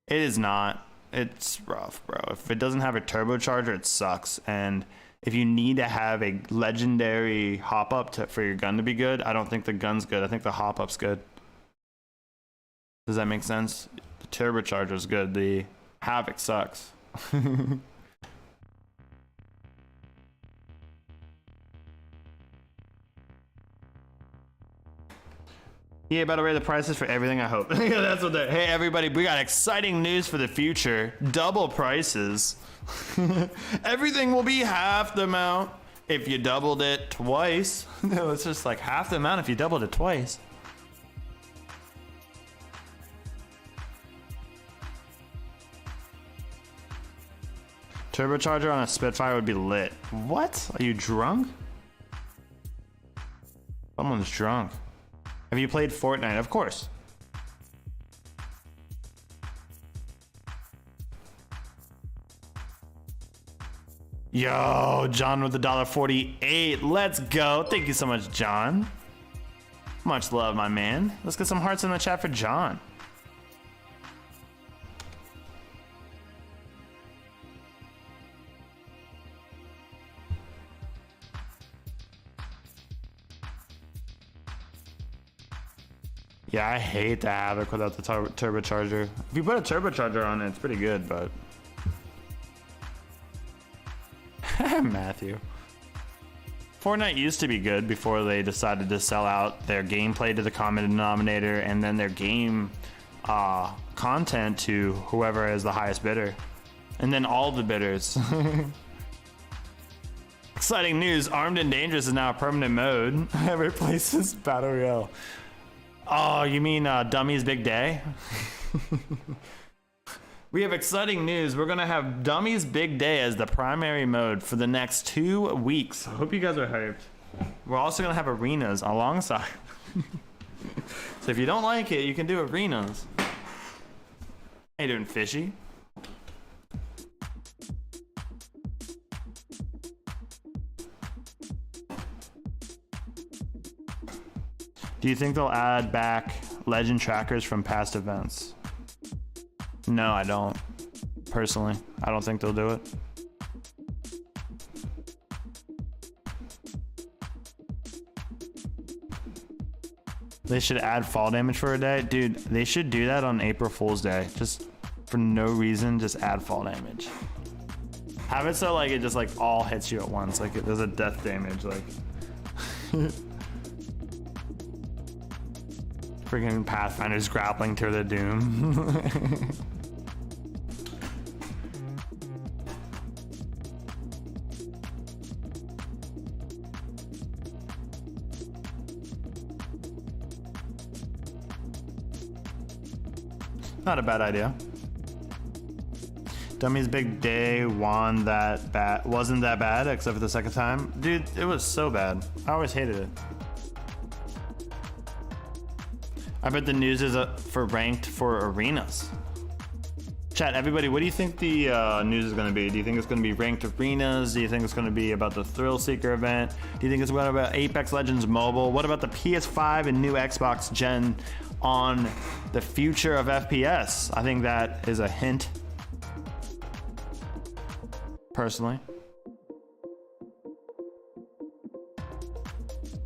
It is not. It's rough, bro. If it doesn't have a turbocharger, it sucks. And if you need to have a legendary hop up for your gun to be good, I don't think the gun's good. I think the hop up's good. Does that make sense? The turbocharger's good. The Havoc sucks. Yeah, by the way, the prices for everything, I hope. Yeah, that's what they're. Hey, everybody, we got exciting news for the future. Double prices. Everything will be half the amount if you doubled it twice. No, it's just like half the amount if you doubled it twice. Turbocharger on a Spitfire would be lit. What? Are you drunk? Someone's drunk. Have you played Fortnite? Of course. Yo, John with the $1.48. Let's go. Thank you so much, John. Much love, my man. Let's get some hearts in the chat for John. Yeah, I hate the Havoc without the turbocharger. If you put a turbocharger on it, it's pretty good, but... Matthew. Fortnite used to be good before they decided to sell out their gameplay to the common denominator and then their game content to whoever is the highest bidder. And then all the bidders. Exciting news, Armed and Dangerous is now a permanent mode. It replaces Battle Royale. Oh, you mean Dummy's Big Day? We have exciting news. We're gonna have Dummy's Big Day as the primary mode for the next 2 weeks. I hope you guys are hyped. We're also gonna have arenas alongside. So if you don't like it, you can do arenas. How you doing, Fishy? Do you think they'll add back legend trackers from past events? No, I don't. Personally, I don't think they'll do it. They should add fall damage for a day. Dude, they should do that on April Fool's Day. Just for no reason, just add fall damage. Have it so like it just like all hits you at once. Like there's a death damage. Like freaking Pathfinder's grappling to the doom. Not a bad idea. Dummy's Big Day wasn't that bad except for the second time. Dude, it was so bad. I always hated it. I bet the news is for ranked for arenas. Chat, everybody, what do you think the news is going to be? Do you think it's going to be ranked arenas? Do you think it's going to be about the Thrill Seeker event? Do you think it's going to be about Apex Legends Mobile? What about the PS5 and new Xbox Gen on the future of FPS? I think that is a hint. Personally.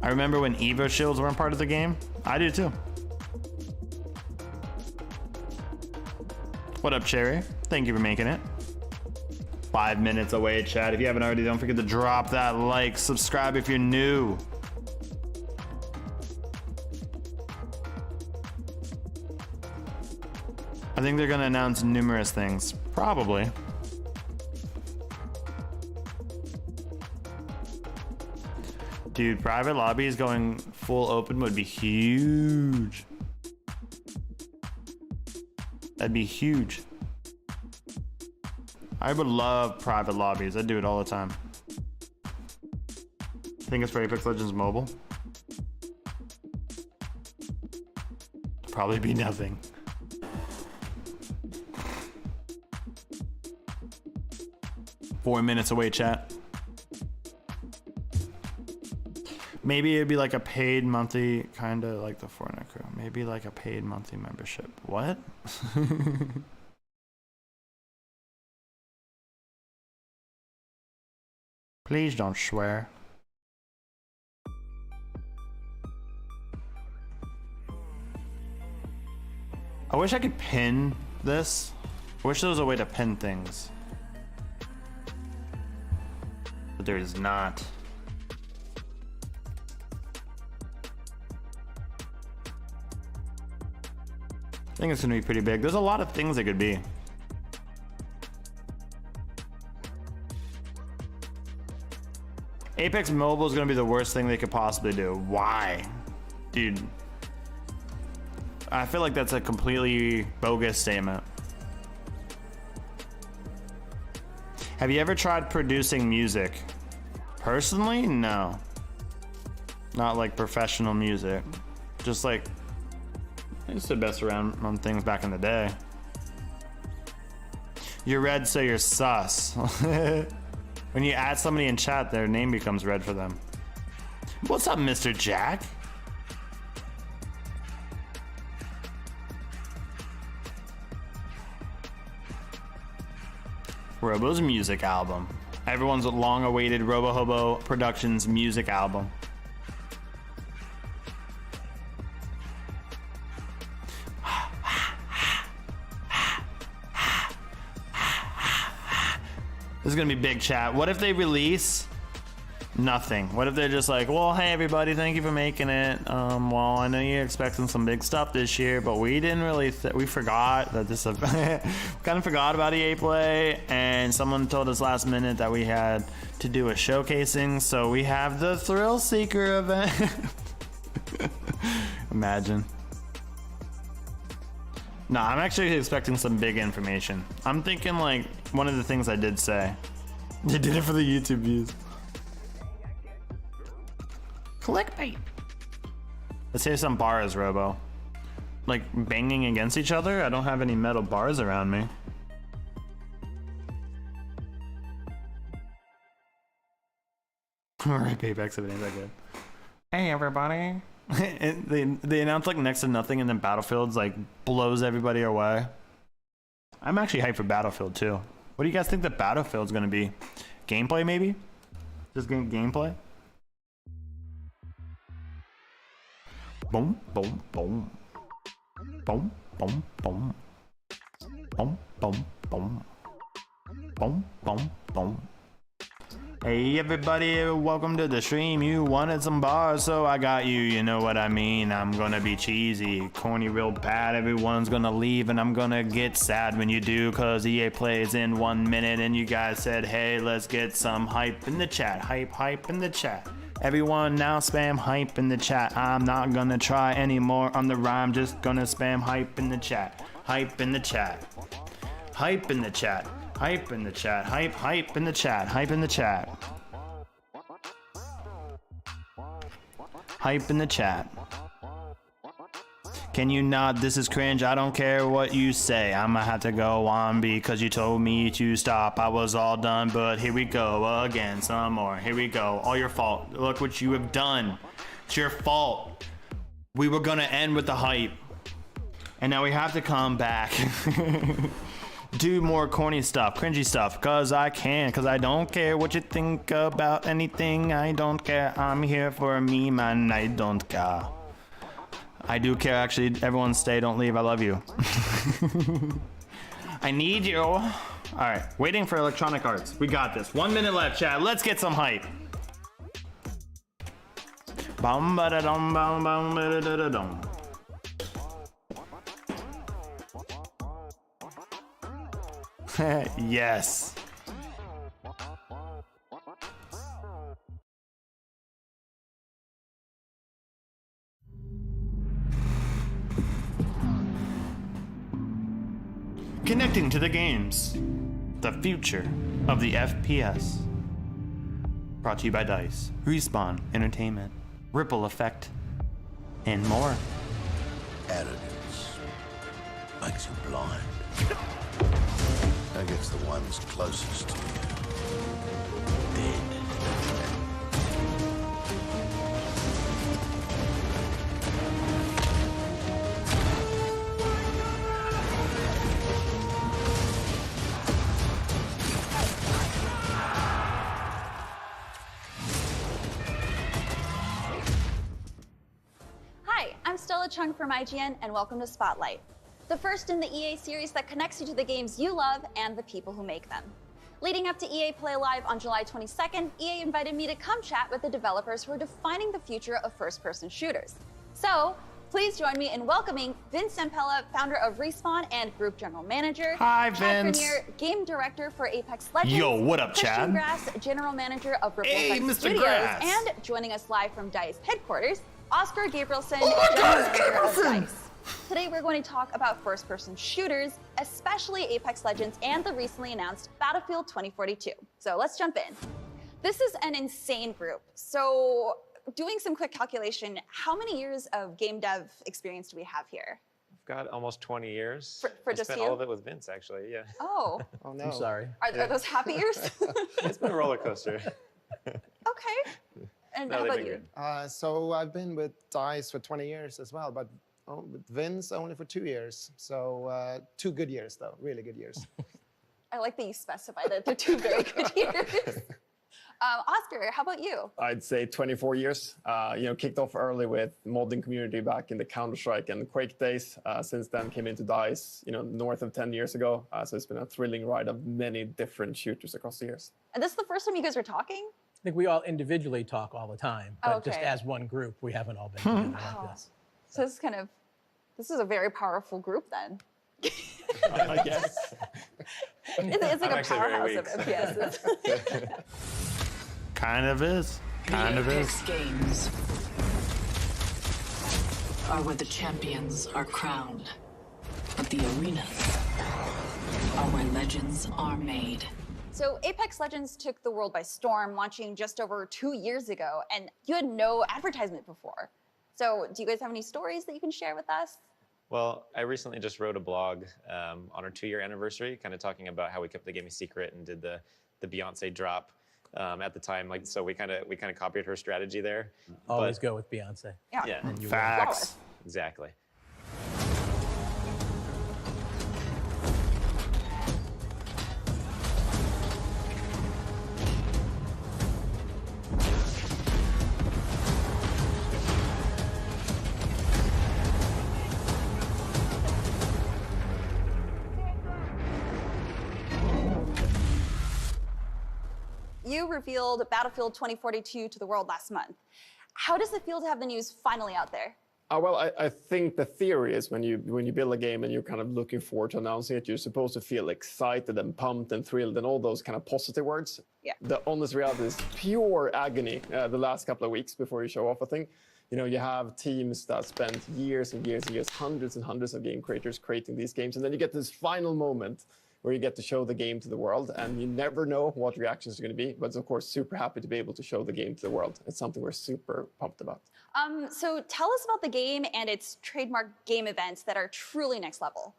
I remember when Evo shields weren't part of the game. I do too. What up, Cherry? Thank you for making it. 5 minutes away, chat. If you haven't already, don't forget to drop that like, subscribe if you're new. I think they're gonna announce numerous things. Probably. Dude, private lobbies going full open would be huge. That'd be huge. I would love private lobbies. I do it all the time. Think it's for Apex Legends Mobile? Probably be nothing. Four minutes away, chat. Maybe it'd be like a paid monthly, kind of like the Fortnite crew. Maybe like a paid monthly membership. What? Please don't swear. I wish I could pin this. I wish there was a way to pin things. But there is not. I think it's gonna be pretty big. There's a lot of things it could be. Apex Mobile is gonna be the worst thing they could possibly do. Why? Dude. I feel like that's a completely bogus statement. Have you ever tried producing music? Personally, no. Not like professional music. Just like, I used to best around on things back in the day. You're red, so you're sus. When you add somebody in chat, their name becomes red for them. What's up, Mr. Jack? Robo's music album. Everyone's long-awaited RoboHoboProductions music album. This is gonna be big chat. What if they release nothing? What if they're just like, well, hey everybody, thank you for making it. Well, I know you're expecting some big stuff this year, but we didn't really, we forgot that this, kind of forgot about EA Play, and someone told us last minute that we had to do a showcasing, so we have the Thrill Seeker event. Imagine. No, I'm actually expecting some big information. I'm thinking like one of the things I did say. They did it for the YouTube views. Clickbait. Let's hear some bars, Robo. Like banging against each other? I don't have any metal bars around me. Alright, Payback's if it ain't that good. Hey everybody. they announced like next to nothing, and then Battlefield's like blows everybody away. I'm actually hyped for Battlefield too. What do you guys think that Battlefield's gonna be? Gameplay maybe? Just gameplay? Boom, boom, boom. Boom, boom, boom. Boom, boom, boom. Boom, boom, boom. Hey everybody, welcome to the stream. You wanted some bars, so I got you. You know what I mean? I'm gonna be cheesy, corny real bad. Everyone's gonna leave and I'm gonna get sad when you do, cause EA plays in 1 minute and you guys said, hey, let's get some hype in the chat. Hype in the chat. Everyone now spam hype in the chat. I'm not gonna try anymore on the rhyme, just gonna spam hype in the chat. Hype in the chat. Hype in the chat. Hype in the chat. Hype in the chat. Hype in the chat. Hype in the chat. Can you not? This is cringe. I don't care what you say. I'ma have to go on because you told me to stop. I was all done, but here we go again. Some more. Here we go. All your fault. Look what you have done. It's your fault. We were gonna end with the hype, and now we have to come back. Do more corny stuff, cringy stuff, cause I can, cause I don't care what you think about anything. I don't care. I'm here for me, man. I don't care. I do care, actually. Everyone stay, don't leave. I love you. I need you. All right, waiting for Electronic Arts. We got this. 1 minute left, chat. Let's get some hype. Bum ba da dum bum bum ba da da dum. Yes. Connecting to the games. The future of the FPS. Brought to you by DICE, Respawn Entertainment, Ripple Effect, and more. Arrogance makes you blind. That gets the ones closest to you dead. Chung from IGN, and welcome to Spotlight, the first in the EA series that connects you to the games you love and the people who make them. Leading up to EA Play Live on July 22nd, EA invited me to come chat with the developers who are defining the future of first-person shooters. So, please join me in welcoming Vince Zampella, founder of Respawn and Group General Manager. Hi, Chad Vince. Grenier, Game Director for Apex Legends. Yo, what up, Christian Chad? Grass, General Manager of Ripple Hey, Effect Mr. Studios. Grass. And joining us live from DICE headquarters, Oscar Gabrielson, Oh my General God, Manager of Gabrielson. DICE. Today we're going to talk about first-person shooters, especially Apex Legends and the recently announced Battlefield 2042. So let's jump in. This is an insane group. So doing some quick calculation, how many years of game dev experience do we have here? I've got almost 20 years. For I just spent you? all of it with Vince, actually, yeah. Oh, Oh no. I'm sorry. are those happy years? It's been a roller coaster. Okay. And No, how they've about been you? So I've been with DICE for 20 years as well, but with Vince only for 2 years. So 2 good years though, really good years. I like that you specified that they're 2 very good years. Oscar, how about you? I'd say 24 years. Kicked off early with modding community back in the Counter-Strike and Quake days. Since then, came into DICE, north of 10 years ago. So it's been a thrilling ride of many different shooters across the years. And this is the first time you guys are talking? I think we all individually talk all the time, but just Okay. as one group, we haven't all been together like this. So this is a very powerful group then. I guess. It's like I'm a actually very powerhouse weak, of so. FPSs. Kind of is. Kind of The is. Apex Games are where the champions are crowned, but the arenas are where legends are made. So Apex Legends took the world by storm, launching just over 2 years ago, and you had no advertisement before. So do you guys have any stories that you can share with us? Well, I recently just wrote a blog on our 2-year anniversary, kind of talking about how we kept the game a secret and did the Beyonce drop at the time. So we kind of copied her strategy there. Always go with Beyonce. Yeah. Yeah, And you Facts. exactly. You revealed Battlefield 2042 to the world last month. How does it feel to have the news finally out there? Well, I think the theory is when you build a game and you're kind of looking forward to announcing it, you're supposed to feel excited and pumped and thrilled and all those kind of positive words. Yeah. The honest reality is pure agony the last couple of weeks before you show off a thing. You have teams that spend years and years and years, hundreds and hundreds of game creators creating these games, and then you get this final moment where you get to show the game to the world, and you never know what reactions are going to be, but of course, super happy to be able to show the game to the world. It's something we're super pumped about. So tell us about the game and its trademark game events that are truly next level.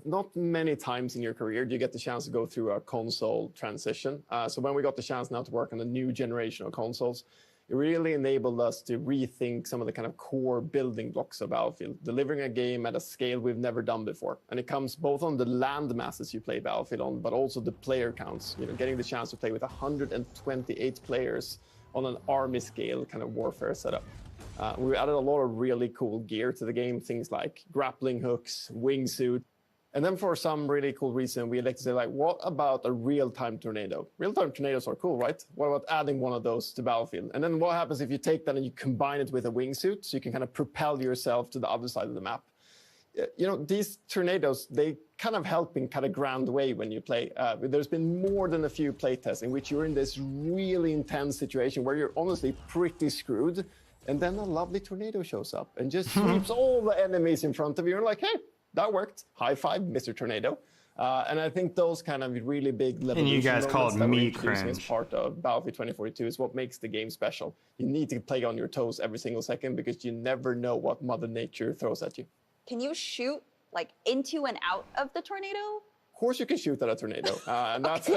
Not many times in your career do you get the chance to go through a console transition. So when we got the chance now to work on the new generation of consoles, it really enabled us to rethink some of the kind of core building blocks of Battlefield, delivering a game at a scale we've never done before. And it comes both on the land masses you play Battlefield on, but also the player counts. Getting the chance to play with 128 players on an army scale kind of warfare setup. We added a lot of really cool gear to the game, things like grappling hooks, wingsuit. And then for some really cool reason, we like to say, what about a real-time tornado? Real-time tornadoes are cool, right? What about adding one of those to Battlefield? And then what happens if you take that and you combine it with a wingsuit so you can kind of propel yourself to the other side of the map? These tornadoes, they kind of help in kind of grand way when you play. There's been more than a few playtests in which you're in this really intense situation where you're honestly pretty screwed. And then a lovely tornado shows up and just sweeps all the enemies in front of you. You're like, hey, that worked. High five, Mr. Tornado. And I think those kind of really big level. And you guys called me as cringe. part of Battlefield 2042 is what makes the game special. You need to play on your toes every single second because you never know what Mother Nature throws at you. Can you shoot into and out of the tornado? Of course you can shoot at a tornado. And that's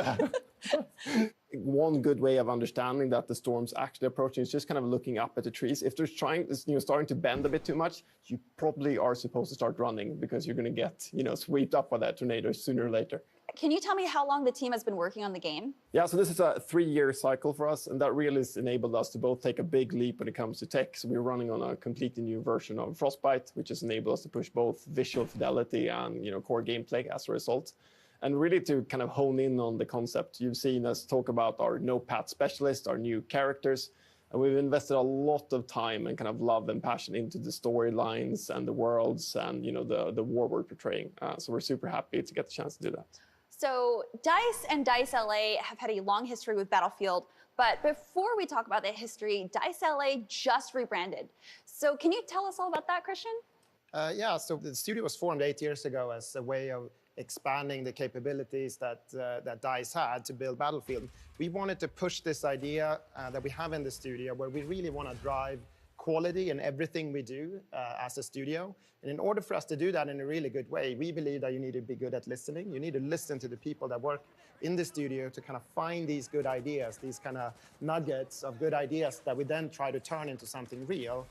one good way of understanding that the storm's actually approaching is just kind of looking up at the trees. If they're starting to bend a bit too much, you probably are supposed to start running because you're going to get, swept up by that tornado sooner or later. can you tell me how long the team has been working on the game? Yeah, so this is a 3-year cycle for us, and that really has enabled us to both take a big leap when it comes to tech. So we're running on a completely new version of Frostbite, which has enabled us to push both visual fidelity and core gameplay as a result. And really to kind of hone in on the concept. You've seen us talk about our no-path specialist, our new characters, and we've invested a lot of time and kind of love and passion into the storylines and the worlds and the war we're portraying. So we're super happy to get the chance to do that. So DICE and DICE LA have had a long history with Battlefield, but before we talk about that history, DICE LA just rebranded. So can you tell us all about that, Christian? Yeah, so the studio was formed 8 years ago as a way of expanding the capabilities that DICE had to build Battlefield. We wanted to push this idea that we have in the studio where we really want to drive quality in everything we do as a studio. And in order for us to do that in a really good way, we believe that you need to be good at listening. You need to listen to the people that work in the studio to kind of find these good ideas, these kind of nuggets of good ideas that we then try to turn into something real.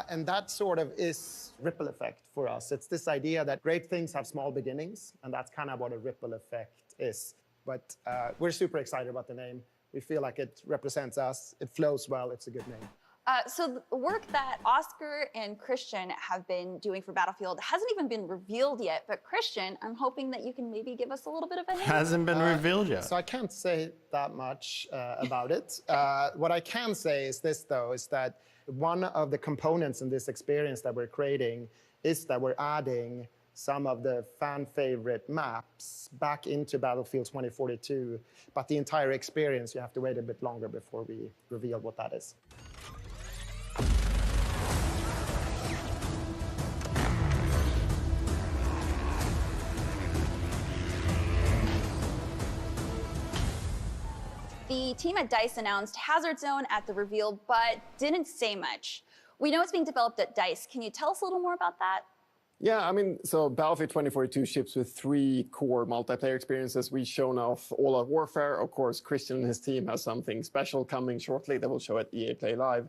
And that sort of is ripple effect for us. It's this idea that great things have small beginnings, and that's kind of what a ripple effect is. But we're super excited about the name. We feel like it represents us. It flows well. It's a good name. So the work that Oscar and Christian have been doing for Battlefield hasn't even been revealed yet. But Christian, I'm hoping that you can maybe give us a little bit of a hint. Hasn't been revealed yet. So I can't say that much about it. What I can say is this, though, is that one of the components in this experience that we're creating is that we're adding some of the fan favorite maps back into Battlefield 2042. But the entire experience, you have to wait a bit longer before we reveal what that is. The team at DICE announced Hazard Zone at the reveal, but didn't say much. We know it's being developed at DICE. Can you tell us a little more about that? Yeah, I mean, so Battlefield 2042 ships with 3 core multiplayer experiences. We've shown off All Out Warfare. Of course, Christian and his team has something special coming shortly that we'll show at EA Play Live.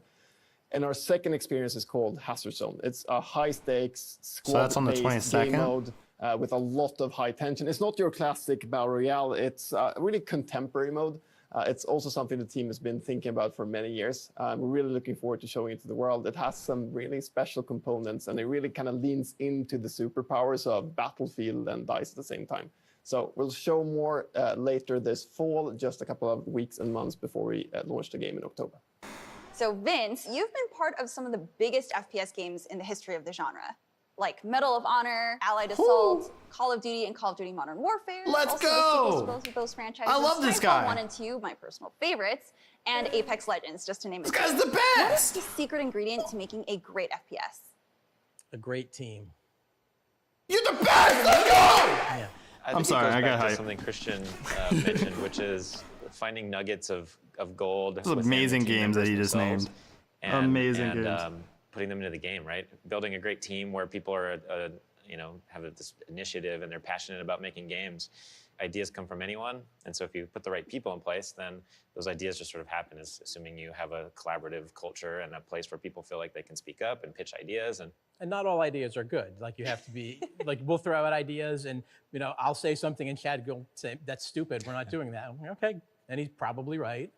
And our second experience is called Hazard Zone. It's a high-stakes, squad-based game mode with a lot of high tension. It's not your classic Battle Royale. It's a really contemporary mode. It's also something the team has been thinking about for many years. We're really looking forward to showing it to the world. It has some really special components, and it really kind of leans into the superpowers of Battlefield and DICE at the same time. So we'll show more later this fall, just a couple of weeks and months before we launch the game in October. So Vince, you've been part of some of the biggest FPS games in the history of the genre, like Medal of Honor, Allied Assault, Call of Duty, and Call of Duty Modern Warfare. Let's also go! The sequels to both of those franchises. I love this guy. 1 and 2, my personal favorites, and Apex Legends, just to name a few. This guy's the What is best! the secret ingredient to making a great FPS? A great team. You're the best! Let's go! Yeah. I'm sorry, I got hyped. Something Christian mentioned, which is finding nuggets of gold. Those amazing games that he just named. Amazing games. Putting them into the game, right? Building a great team where people are, have this initiative and they're passionate about making games. Ideas come from anyone, and so if you put the right people in place, then those ideas just sort of happen, assuming you have a collaborative culture and a place where people feel like they can speak up and pitch ideas. And not all ideas are good. Like, you have to be, like, we'll throw out ideas and, I'll say something and Chad will say, that's stupid, we're not doing that. Okay, and he's probably right.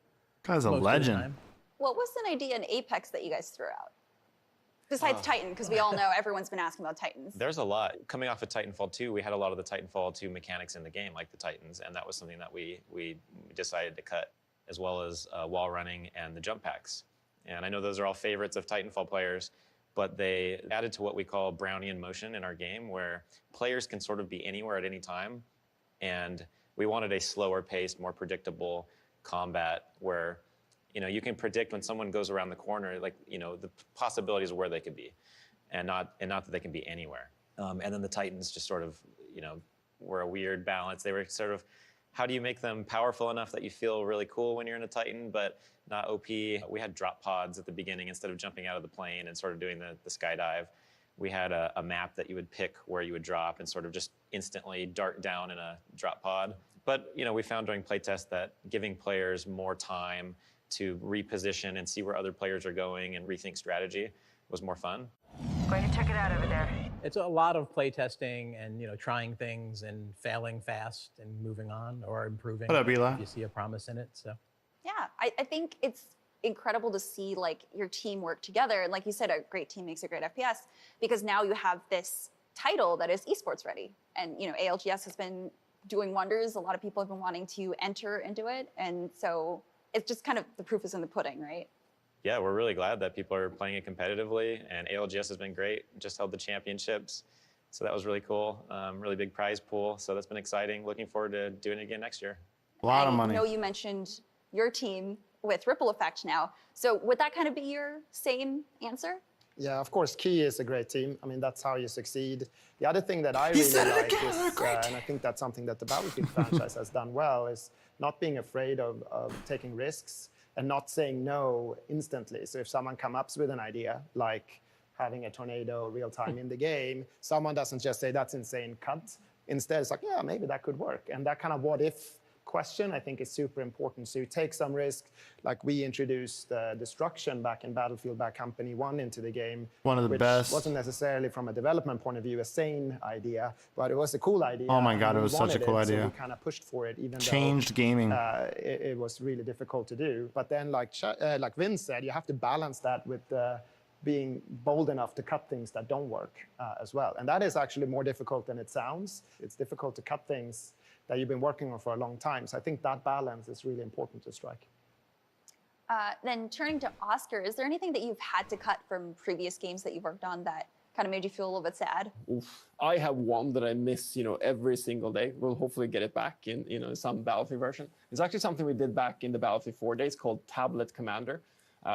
Guy's a legend. What was an idea in Apex that you guys threw out? Besides Titan, because we all know everyone's been asking about Titans. There's a lot. Coming off of Titanfall 2, we had a lot of the Titanfall 2 mechanics in the game, like the Titans, and that was something that we decided to cut, as well as wall running and the jump packs. And I know those are all favorites of Titanfall players, but they added to what we call Brownian motion in our game, where players can sort of be anywhere at any time, and we wanted a slower paced, more predictable combat where you can predict when someone goes around the corner, the possibilities of where they could be, and not that they can be anywhere. And then the Titans just sort of, were a weird balance. They were sort of, how do you make them powerful enough that you feel really cool when you're in a Titan, but not OP? We had drop pods at the beginning instead of jumping out of the plane and sort of doing the skydive. We had a map that you would pick where you would drop and sort of just instantly dart down in a drop pod. But we found during playtest that giving players more time to reposition and see where other players are going and rethink strategy was more fun. Going to check it out over there. It's a lot of play testing and trying things and failing fast and moving on or improving. What up, Eli? If you see a promise in it. So Yeah, I think it's incredible to see like your team work together. And like you said, a great team makes a great FPS because now you have this title that is esports ready. And ALGS has been doing wonders. A lot of people have been wanting to enter into it. And so it's just kind of the proof is in the pudding, right? Yeah, we're really glad that people are playing it competitively, and ALGS has been great. Just held the championships, so that was really cool. Really big prize pool, so that's been exciting. Looking forward to doing it again next year. A lot of money. I know you mentioned your team with Ripple Effect now. So would that kind of be your same answer? Yeah, of course, Key is a great team. I mean, that's how you succeed. The other thing that I really like is, and I think that's something that the Battlefield franchise has done well, is not being afraid of taking risks and not saying no instantly. So if someone comes up with an idea, like having a tornado real time in the game, someone doesn't just say, that's insane, cut. Instead, it's like, yeah, maybe that could work. And that kind of what if question, I think, is super important. So you take some risk, like we introduced Destruction back in Battlefield Bad Company 1 into the game. One of the which best. Wasn't necessarily from a development point of view a sane idea, but it was a cool idea. Oh my God, and it we was such a wanted cool it, idea. So we kind of pushed for it, even Changed though gaming. it was really difficult to do. But then, like Vince said, you have to balance that with being bold enough to cut things that don't work as well. And that is actually more difficult than it sounds. It's difficult to cut things that you've been working on for a long time. So I think that balance is really important to strike. Then turning to Oscar, is there anything that you've had to cut from previous games that you've worked on that kind of made you feel a little bit sad? Oof. I have one that I miss, every single day. We'll hopefully get it back in, some Battlefield version. It's actually something we did back in the Battlefield 4 days called Tablet Commander.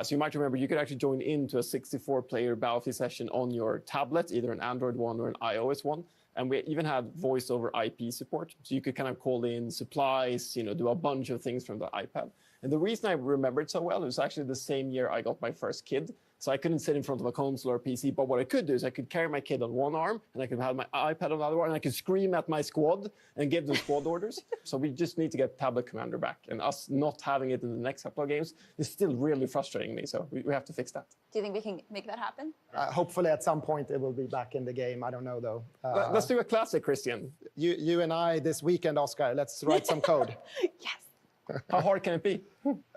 So you might remember you could actually join into a 64-player Battlefield session on your tablet, either an Android one or an iOS one. And we even had voice over IP support. So you could kind of call in supplies, do a bunch of things from the iPad. And the reason I remembered so well, it was actually the same year I got my first kid. So I couldn't sit in front of a console or a PC, but what I could do is I could carry my kid on one arm, and I could have my iPad on the other arm, and I could scream at my squad and give them squad orders. So we just need to get Tablet Commander back. And us not having it in the next couple of games is still really frustrating me, so we have to fix that. Do you think we can make that happen? Hopefully at some point it will be back in the game. I don't know, though. Let's do a classic, Christian. You and I this weekend, Oscar, let's write some code. Yes. How hard can it be?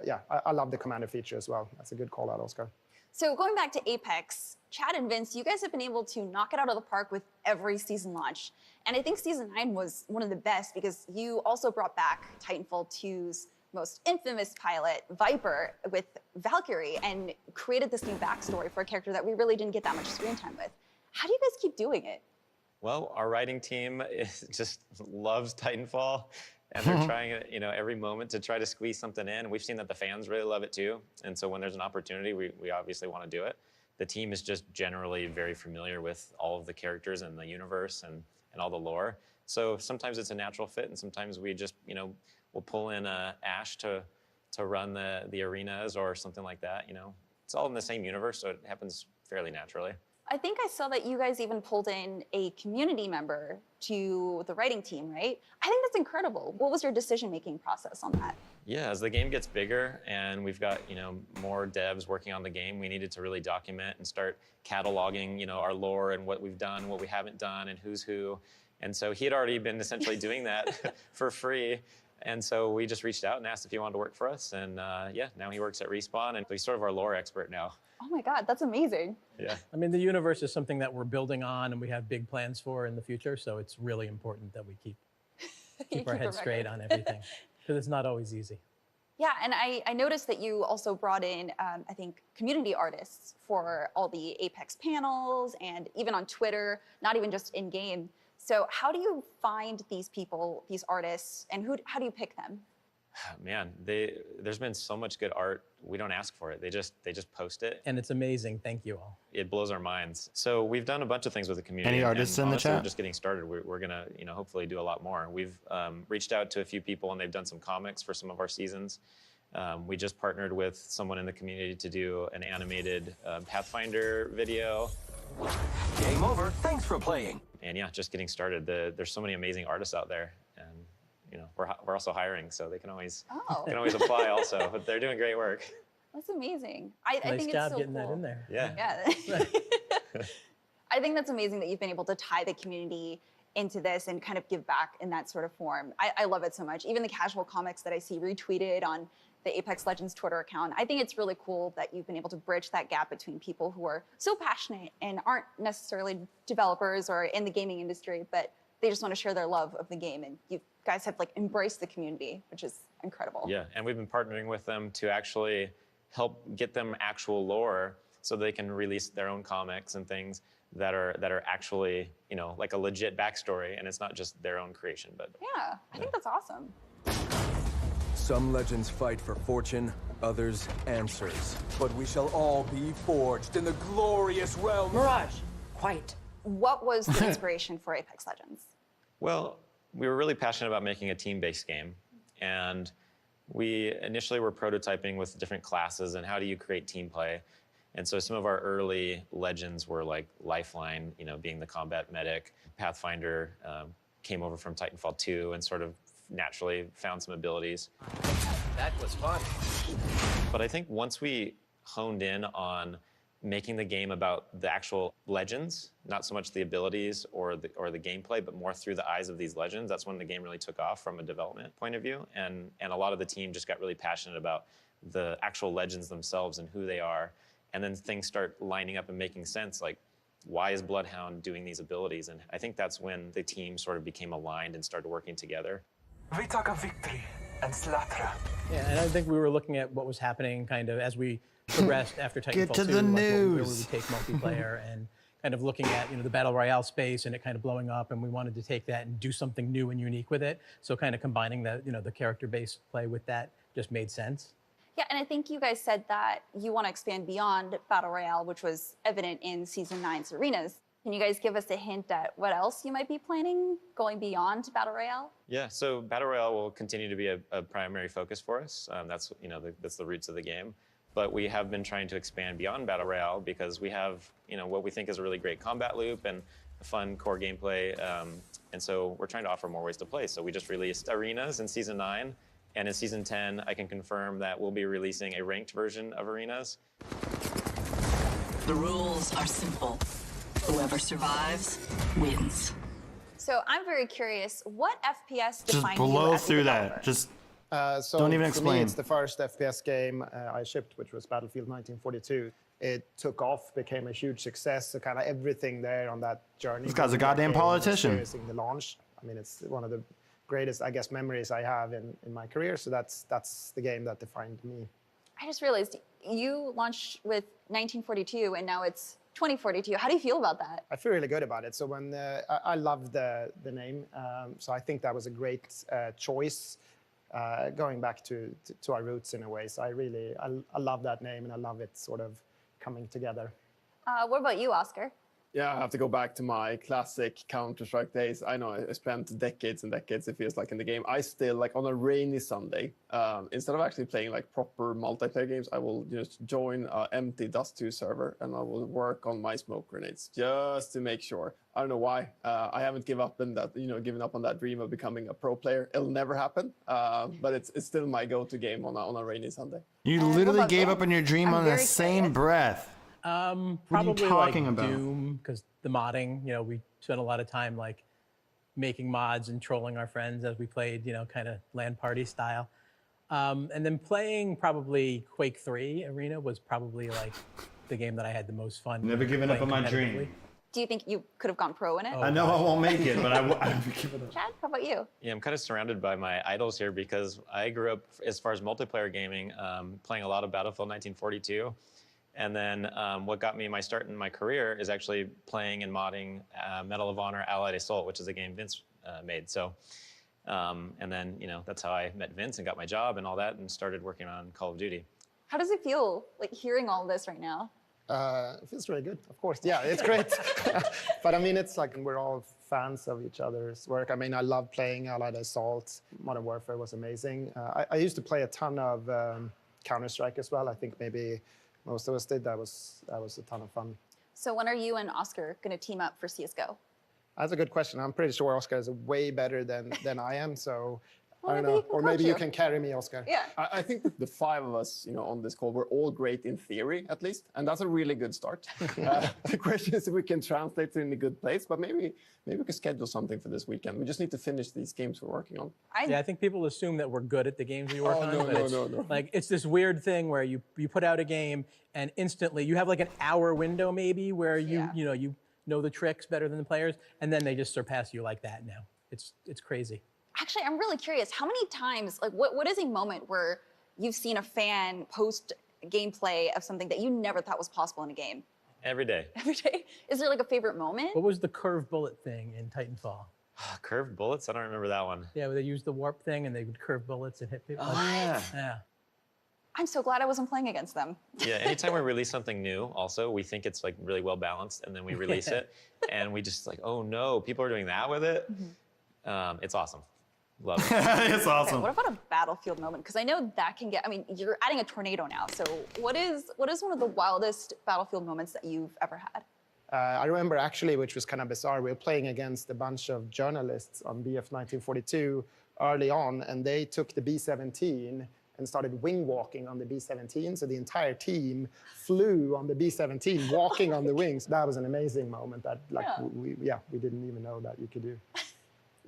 Yeah, I love the Commander feature as well. That's a good call out, Oscar. So going back to Apex, Chad and Vince, you guys have been able to knock it out of the park with every season launch. And I think season 9 was one of the best because you also brought back Titanfall 2's most infamous pilot, Viper, with Valkyrie, and created this new backstory for a character that we really didn't get that much screen time with. How do you guys keep doing it? Well, our writing team just loves Titanfall, and they're trying, every moment to try to squeeze something in. We've seen that the fans really love it too, and so when there's an opportunity, we obviously want to do it. The team is just generally very familiar with all of the characters and the universe and all the lore. So sometimes it's a natural fit, and sometimes we just, we'll pull in Ash to run the arenas or something like that. It's all in the same universe, so it happens fairly naturally. I think I saw that you guys even pulled in a community member to the writing team, right? I think that's incredible. What was your decision-making process on that? Yeah, as the game gets bigger and we've got, more devs working on the game, we needed to really document and start cataloging, our lore and what we've done, what we haven't done, and who's who. And so he had already been essentially doing that for free. And so we just reached out and asked if he wanted to work for us. And yeah, now he works at Respawn, and he's sort of our lore expert now. Oh my God, that's amazing. Yeah. I mean, the universe is something that we're building on and we have big plans for in the future. So it's really important that we keep our heads straight on everything, because it's not always easy. Yeah, and I noticed that you also brought in, I think, community artists for all the Apex panels and even on Twitter, not even just in-game. So how do you find these people, these artists, and how do you pick them? Man, there's been so much good art. We don't ask for it. They just post it. And it's amazing. Thank you all. It blows our minds. So we've done a bunch of things with the community. Any artists in the honestly, chat? We're just getting started. We're gonna, hopefully do a lot more. We've reached out to a few people, and they've done some comics for some of our seasons. We just partnered with someone in the community to do an animated Pathfinder video. Game over. Thanks for playing. And yeah, just getting started. There's so many amazing artists out there, and we're also hiring, so they can always apply also. But they're doing great work. That's amazing. I Nice think job it's so getting cool. that in there. Yeah. Yeah. I think that's amazing that you've been able to tie the community into this and kind of give back in that sort of form. I love it so much. Even the casual comics that I see retweeted on the Apex Legends Twitter account, I think it's really cool that you've been able to bridge that gap between people who are so passionate and aren't necessarily developers or in the gaming industry, but they just want to share their love of the game. And you guys have like embraced the community, which is incredible. Yeah, and we've been partnering with them to actually help get them actual lore so they can release their own comics and things that are actually, you know, like a legit backstory, and it's not just their own creation. But yeah, I think that's awesome. Some legends fight for fortune, others answers. But we shall all be forged in the glorious realm. Mirage, quiet. What was the inspiration for Apex Legends? Well, we were really passionate about making a team-based game, and we initially were prototyping with different classes and how do you create team play. And so some of our early legends were like Lifeline, you know, being the combat medic. Pathfinder came over from Titanfall 2 and sort of naturally found some abilities. That was fun. But I think once we honed in on making the game about the actual legends, not so much the abilities or the gameplay, but more through the eyes of these legends, that's when the game really took off from a development point of view. And a lot of the team just got really passionate about the actual legends themselves and who they are. And then things start lining up and making sense, like why is Bloodhound doing these abilities? And I think that's when the team sort of became aligned and started working together. We talk of victory and slaughter. Yeah, and I think we were looking at what was happening kind of as we progressed after Titanfall 2. Get to the where we news. would take multiplayer and kind of looking at, you know, the Battle Royale space and it kind of blowing up, and we wanted to take that and do something new and unique with it. So kind of combining the, you know, the character-based play with that just made sense. Yeah, and I think you guys said that you want to expand beyond Battle Royale, which was evident in Season 9's arenas. Can you guys give us a hint at what else you might be planning going beyond Battle Royale? Yeah, so Battle Royale will continue to be a primary focus for us. That's, you know, that's the roots of the game. But we have been trying to expand beyond Battle Royale because we have, you know, what we think is a really great combat loop and a fun core gameplay. And so we're trying to offer more ways to play. So we just released arenas in Season 9. And in Season 10, I can confirm that we'll be releasing a ranked version of arenas. The rules are simple. Whoever survives wins. So I'm very curious, what FPS Just defines you blow as a through developer? that. Just So don't even for explain. me, it's the first FPS game I shipped, which was Battlefield 1942. It took off, became a huge success. So kind of everything there on that journey. This guy's a building that goddamn game, politician. Experiencing the launch. I mean, it's one of the greatest, I guess, memories I have in my career. So that's the game that defined me. I just realized you launched with 1942 and now it's 2042. How do you feel about that? I feel really good about it. So when I love the name, so I think that was a great choice, going back to our roots in a way. So I love that name and I love it sort of coming together. What about you, Oscar? Yeah, I have to go back to my classic Counter-Strike days. I know I spent decades and decades, it feels like, in the game. I still, like on a rainy Sunday, instead of actually playing like proper multiplayer games, I will just join an empty Dust 2 server and I will work on my smoke grenades just to make sure. I don't know why. I haven't given up on that dream of becoming a pro player. It'll never happen, but it's still my go-to game on a rainy Sunday. You literally gave up on your dream on the same breath. Probably talking like about? Doom, because the modding, you know, we spent a lot of time like making mods and trolling our friends as we played, you know, kind of LAN party style. And then playing probably Quake 3 Arena was probably like the game that I had the most fun. Never given up on my dream. competitively. Do you think you could have gone pro in it? I know I won't make it, but I would give it up. Chad, how about you? Yeah, I'm kind of surrounded by my idols here because I grew up, as far as multiplayer gaming, playing a lot of Battlefield 1942. And then what got me my start in my career is actually playing and modding Medal of Honor Allied Assault, which is a game Vince made. So, and then, you know, that's how I met Vince and got my job and all that and started working on Call of Duty. How does it feel, like, hearing all this right now? It feels really good, of course. Yeah, it's great. But I mean, it's like we're all fans of each other's work. I mean, I love playing Allied Assault. Modern Warfare was amazing. I used to play a ton of Counter-Strike as well. I think maybe most of us did. That was a ton of fun. So when are you and Oscar going to team up for CSGO? That's a good question. I'm pretty sure Oscar is way better than I am. So I don't know. Or maybe you can carry me, Oscar. Yeah. I think that the 5 of us, on this call, we're all great in theory, at least, and that's a really good start. The question is if we can translate it in a good place, but maybe we can schedule something for this weekend. We just need to finish these games we're working on. I think people assume that we're good at the games we work on. No. Like, it's this weird thing where you put out a game and instantly you have like an hour window maybe where you know the tricks better than the players, and then they just surpass you like that now. It's crazy. Actually, I'm really curious. How many times, like, what is a moment where you've seen a fan post gameplay of something that you never thought was possible in a game? Every day. Every day? Is there like a favorite moment? What was the curved bullet thing in Titanfall? Curved bullets? I don't remember that one. Yeah, where they used the warp thing and they would curve bullets and hit people. Oh, yeah. Yeah. I'm so glad I wasn't playing against them. Yeah, anytime we release something new, also, we think it's like really well balanced, and then we release it, and we just like, oh no, people are doing that with it. It's awesome. Love it. It's awesome. Okay, what about a battlefield moment? Because I know that can get, I mean, you're adding a tornado now. So what is one of the wildest battlefield moments that you've ever had? I remember actually, which was kind of bizarre, we were playing against a bunch of journalists on BF 1942 early on, and they took the B-17 and started wing walking on the B-17. So the entire team flew on the B-17, walking on the wings. That was an amazing moment that, like, we didn't even know that you could do.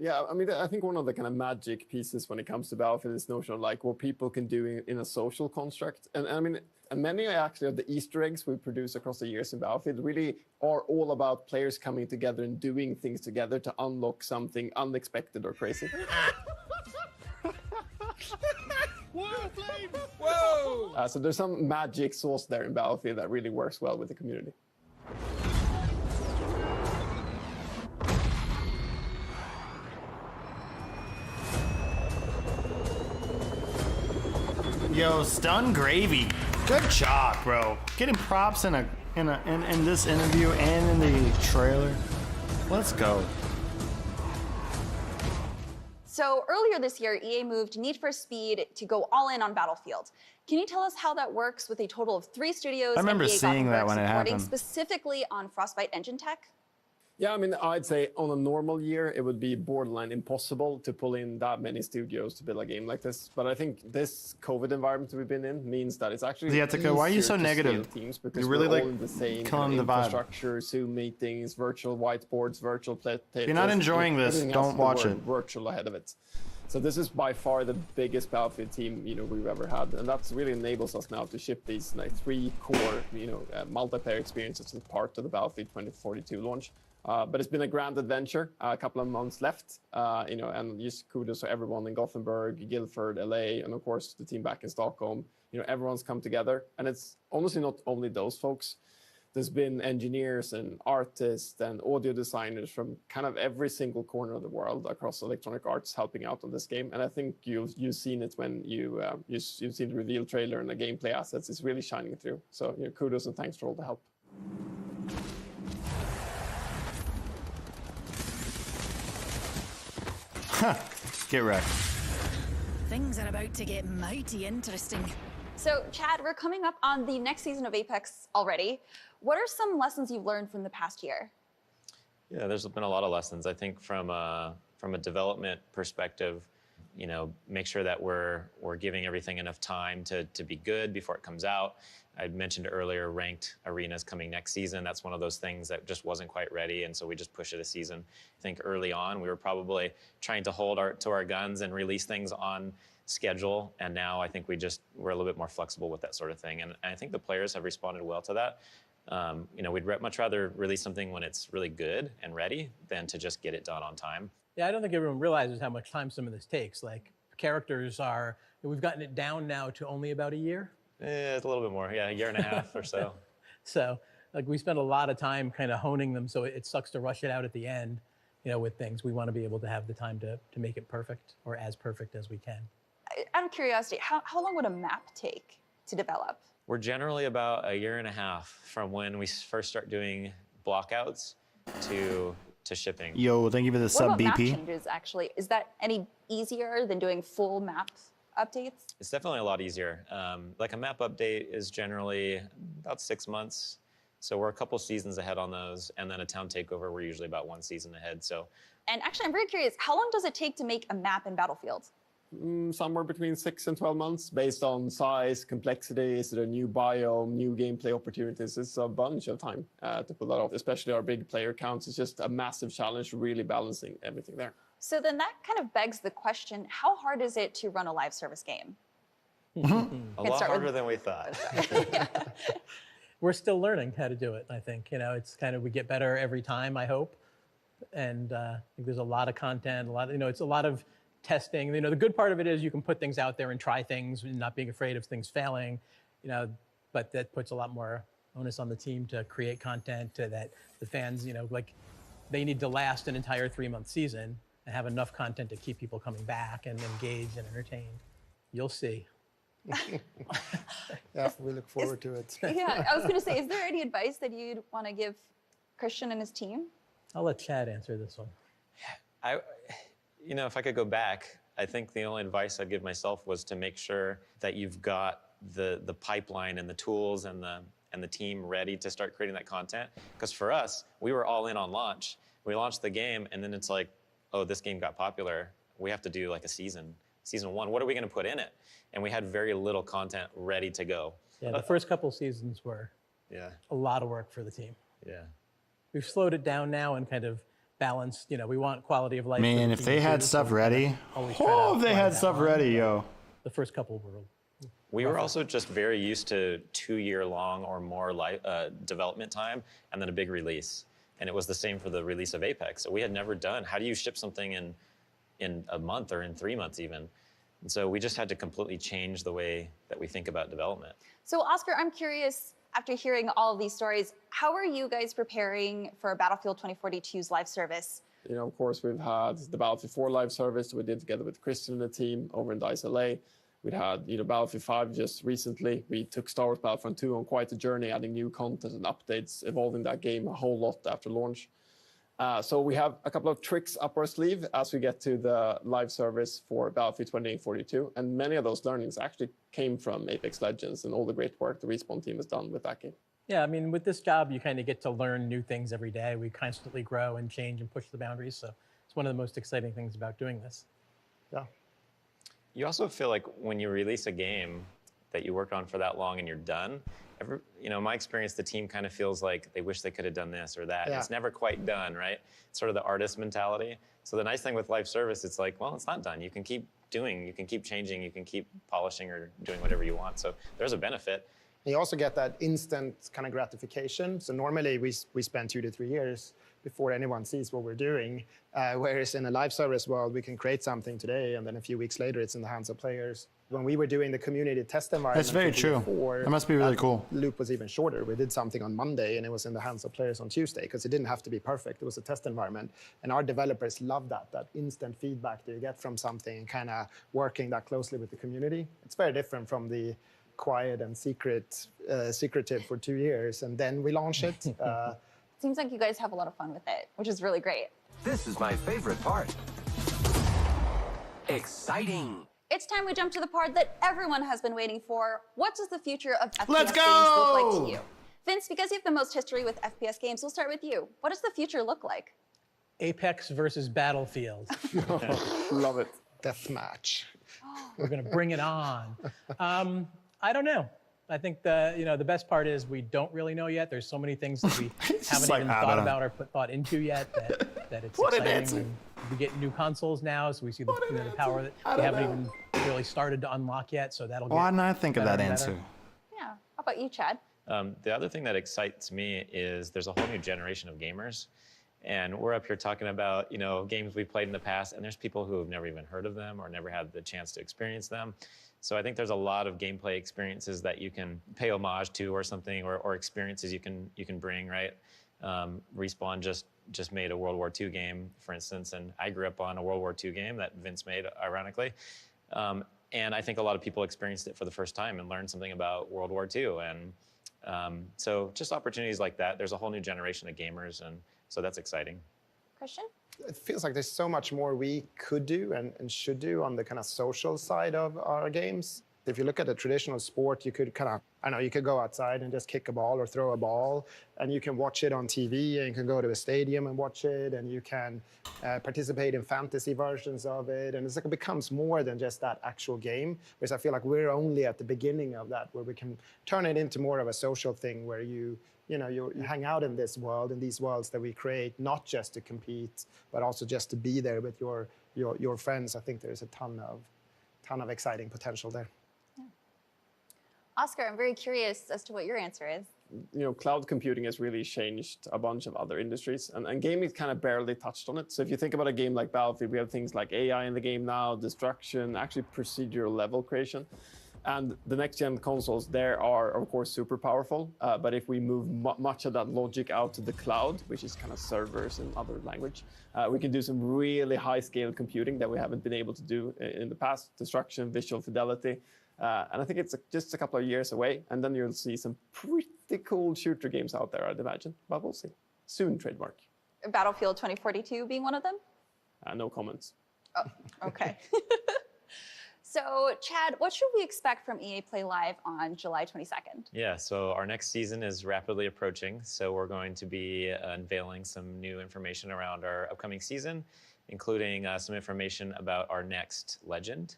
Yeah, I mean, I think one of the kind of magic pieces when it comes to Battlefield is this notion of like what people can do in a social construct. And I mean, and many actually of the Easter eggs we produce across the years in Battlefield really are all about players coming together and doing things together to unlock something unexpected or crazy. Whoa! So there's some magic sauce there in Battlefield that really works well with the community. Yo, Stun Gravy, good job, bro. Getting props in this interview and in the trailer. Let's go. So earlier this year, EA moved Need for Speed to go all in on Battlefield. Can you tell us how that works with a total of 3 studios? I remember and EA seeing that Gothenburg when it supporting happened. specifically on Frostbite engine tech? Yeah, I mean, I'd say on a normal year, it would be borderline impossible to pull in that many studios to build a game like this. But I think this COVID environment we've been in means that it's actually Ziatica, why are you so easier to negative? scale teams because You're really we're like all in the same killing kind of the vibe. infrastructure, Zoom meetings, virtual whiteboards, virtual play. If you're not enjoying this, everything don't has the watch word it. Virtual ahead of it. So this is by far the biggest Battlefield team we've ever had, and that's really enables us now to ship these like 3 core multiplayer experiences as part of the Battlefield 2042 launch. But it's been a grand adventure. A couple of months left, and just kudos to everyone in Gothenburg, Guildford, LA, and of course the team back in Stockholm. Everyone's come together, and it's honestly not only those folks. There's been engineers and artists and audio designers from kind of every single corner of the world across Electronic Arts helping out on this game. And I think you've seen it when you've seen the reveal trailer and the gameplay assets. It's really shining through. So kudos and thanks for all the help. Get wrecked. Things are about to get mighty interesting. So, Chad, we're coming up on the next season of Apex already. What are some lessons you've learned from the past year? Yeah, there's been a lot of lessons. I think from a development perspective, make sure that we're giving everything enough time to be good before it comes out. I mentioned earlier ranked arenas coming next season. That's one of those things that just wasn't quite ready, and so we just pushed it a season. I think early on we were probably trying to hold to our guns and release things on schedule, and now I think we're a little bit more flexible with that sort of thing, and I think the players have responded well to that. We'd much rather release something when it's really good and ready than to just get it done on time. Yeah, I don't think everyone realizes how much time some of this takes. Like, characters we've gotten it down now to only about a year. It's a little bit more, yeah, a year and a half or so. So, like, we spend a lot of time kind of honing them, so it sucks to rush it out at the end, with things. We want to be able to have the time to make it perfect, or as perfect as we can. Out of curiosity, how long would a map take to develop? We're generally about a year and a half from when we first start doing blockouts to shipping. Yo, thank you for the sub, what about BP. map changes, actually? Is that any easier than doing full map updates? It's definitely a lot easier. Like a map update is generally about 6 months. So we're a couple seasons ahead on those. And then a town takeover, we're usually about 1 season ahead. So. And actually, I'm very curious, how long does it take to make a map in Battlefield? somewhere between 6 and 12 months, based on size, complexity. Is it a new biome, new gameplay opportunities? It's a bunch of time to pull that off, especially our big player counts. It's just a massive challenge, really balancing everything there. So then that kind of begs the question, how hard is it to run a live service game? A lot harder than we thought. We're still learning how to do it, I think. You know, it's kind of, we get better every time, I hope. And I think there's a lot of content, it's a lot of testing. You know, the good part of it is you can put things out there and try things and not being afraid of things failing, but that puts a lot more onus on the team to create content to that the fans, like they need to last an entire 3-month season and have enough content to keep people coming back and engaged and entertained. You'll see. Yeah, we look forward to it. Yeah, I was going to say, is there any advice that you'd want to give Christian and his team? I'll let Chad answer this one. If I could go back, I think the only advice I'd give myself was to make sure that you've got the pipeline and the tools and the team ready to start creating that content. Because for us, we were all in on launch. We launched the game, and then it's like, oh, this game got popular. We have to do like a season 1. What are we going to put in it? And we had very little content ready to go. Yeah, the first couple seasons were a lot of work for the team. Yeah. We've slowed it down now and kind of balanced, we want quality of life. Man, if they had stuff ready, if they had stuff ready, yo. The first couple were. We were also just very used to 2-year-long or more development time and then a big release. And it was the same for the release of Apex. So we had never done, how do you ship something in a month or in 3 months even? And so we just had to completely change the way that we think about development. So Oscar, I'm curious, after hearing all of these stories, how are you guys preparing for Battlefield 2042's live service? Of course, we've had the Battlefield 4 live service we did together with Christian and the team over in DICE LA. We'd had Battlefield 5 just recently. We took Star Wars Battlefront 2 on quite a journey, adding new content and updates, evolving that game a whole lot after launch. So we have a couple of tricks up our sleeve as we get to the live service for Battlefield 2042. And many of those learnings actually came from Apex Legends and all the great work the Respawn team has done with that game. Yeah, I mean, with this job, you kind of get to learn new things every day. We constantly grow and change and push the boundaries. So it's one of the most exciting things about doing this. Yeah. You also feel like when you release a game that you worked on for that long and you're done, my experience, the team kind of feels like they wish they could have done this or that. Yeah. It's never quite done, right? It's sort of the artist mentality. So the nice thing with live service, it's like, well, it's not done. You can keep doing, you can keep changing, you can keep polishing or doing whatever you want. So there's a benefit. You also get that instant kind of gratification. So normally we spend 2 to 3 years before anyone sees what we're doing. Whereas in a live service world, we can create something today, and then a few weeks later, it's in the hands of players. When we were doing the community test environment, That's very true. That must be really cool. Loop was even shorter. We did something on Monday, and it was in the hands of players on Tuesday, because it didn't have to be perfect. It was a test environment, and our developers love that instant feedback that you get from something, and kind of working that closely with the community. It's very different from the quiet and secretive for 2 years, and then we launch it. Seems like you guys have a lot of fun with it, which is really great. This is my favorite part. Exciting. It's time we jump to the part that everyone has been waiting for. What does the future of FPS Let's games look like go! to you? Vince, because you have the most history with FPS games, we'll start with you. What does the future look like? Apex versus Battlefield. Love it. Deathmatch. We're going to bring it on. I don't know. I think the best part is we don't really know yet. There's so many things that we haven't even thought about or put thought into yet that it's exciting. And we get new consoles now, so we see the power that we haven't even really started to unlock yet. So that'll. Why didn't I think of that answer? Yeah. How about you, Chad? The other thing that excites me is there's a whole new generation of gamers. And we're up here talking about, games we've played in the past, and there's people who have never even heard of them or never had the chance to experience them. So I think there's a lot of gameplay experiences that you can pay homage to or something, or experiences you can bring, right? Respawn just made a World War II game, for instance, and I grew up on a World War II game that Vince made, ironically. And I think a lot of people experienced it for the first time and learned something about World War II. And so just opportunities like that. There's a whole new generation of gamers, and so that's exciting. Christian? It feels like there's so much more we could do and should do on the kind of social side of our games. If you look at a traditional sport, you could kind of, I don't know, you could go outside and just kick a ball or throw a ball, and you can watch it on TV, and you can go to a stadium and watch it, and you can participate in fantasy versions of it, and it's like it becomes more than just that actual game, whereas I feel like we're only at the beginning of that, where we can turn it into more of a social thing, where you hang out in this world, in these worlds that we create, not just to compete, but also just to be there with your friends. I think there's a ton of exciting potential there. Oscar, I'm very curious as to what your answer is. Cloud computing has really changed a bunch of other industries, and gaming kind of barely touched on it. So if you think about a game like Battlefield, we have things like AI in the game now, destruction, actually procedural level creation. And the next-gen consoles there are, of course, super powerful. But if we move much of that logic out to the cloud, which is kind of servers in other language, we can do some really high-scale computing that we haven't been able to do in the past. Destruction, visual fidelity. And I think it's just a couple of years away, and then you'll see some pretty cool shooter games out there, I'd imagine. But we'll see. Soon, trademark. Battlefield 2042 being one of them? No comments. Oh, okay. So, Chad, what should we expect from EA Play Live on July 22nd? Yeah, so our next season is rapidly approaching, so we're going to be unveiling some new information around our upcoming season, including some information about our next legend.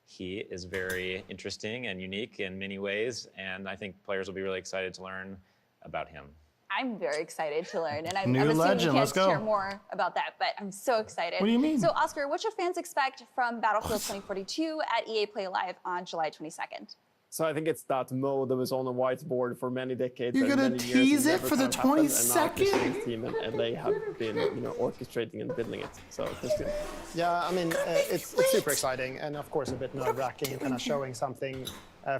He is very interesting and unique in many ways, and I think players will be really excited to learn about him. I'm very excited to learn, and I'm New assuming legend, you can't let's go. share more about that, but I'm so excited. What do you mean? So, Oscar, what should fans expect from Battlefield 2042 at EA Play Live on July 22nd? So I think it's that mode that was on a whiteboard for many decades. You're and gonna many tease years, it for the 22nd? And now Christian's team and they have been, orchestrating and building it. So Christian. Yeah, I mean, it's super exciting, and of course a bit nerve-wracking, kind of showing something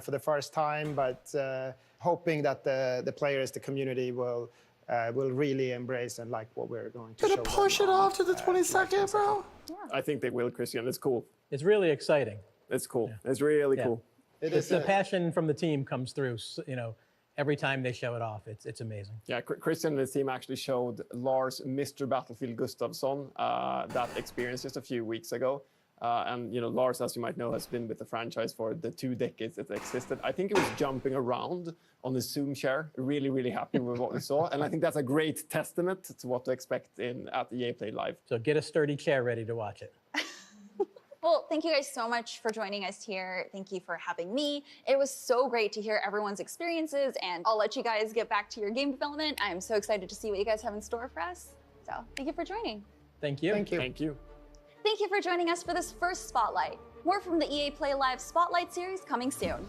for the first time, but hoping that the players, the community will really embrace and like what we're going to show. Gonna push it off to the 22nd, bro? I think they will, Christian. It's cool. It's really exciting. It's cool. Yeah. It's really cool. The passion from the team comes through, every time they show it off. It's amazing. Yeah, Christian and his team actually showed Lars, Mr. Battlefield Gustafsson, that experience just a few weeks ago. And Lars, as you might know, has been with the franchise for the 2 decades it existed. I think he was jumping around on his Zoom chair, really, really happy with what we saw. And I think that's a great testament to what to expect at EA Play Live. So get a sturdy chair ready to watch it. Well, thank you guys so much for joining us here. Thank you for having me. It was so great to hear everyone's experiences, and I'll let you guys get back to your game development. I'm so excited to see what you guys have in store for us. So thank you for joining. Thank you. Thank you. Thank you. Thank you for joining us for this first Spotlight. More from the EA Play Live Spotlight series coming soon.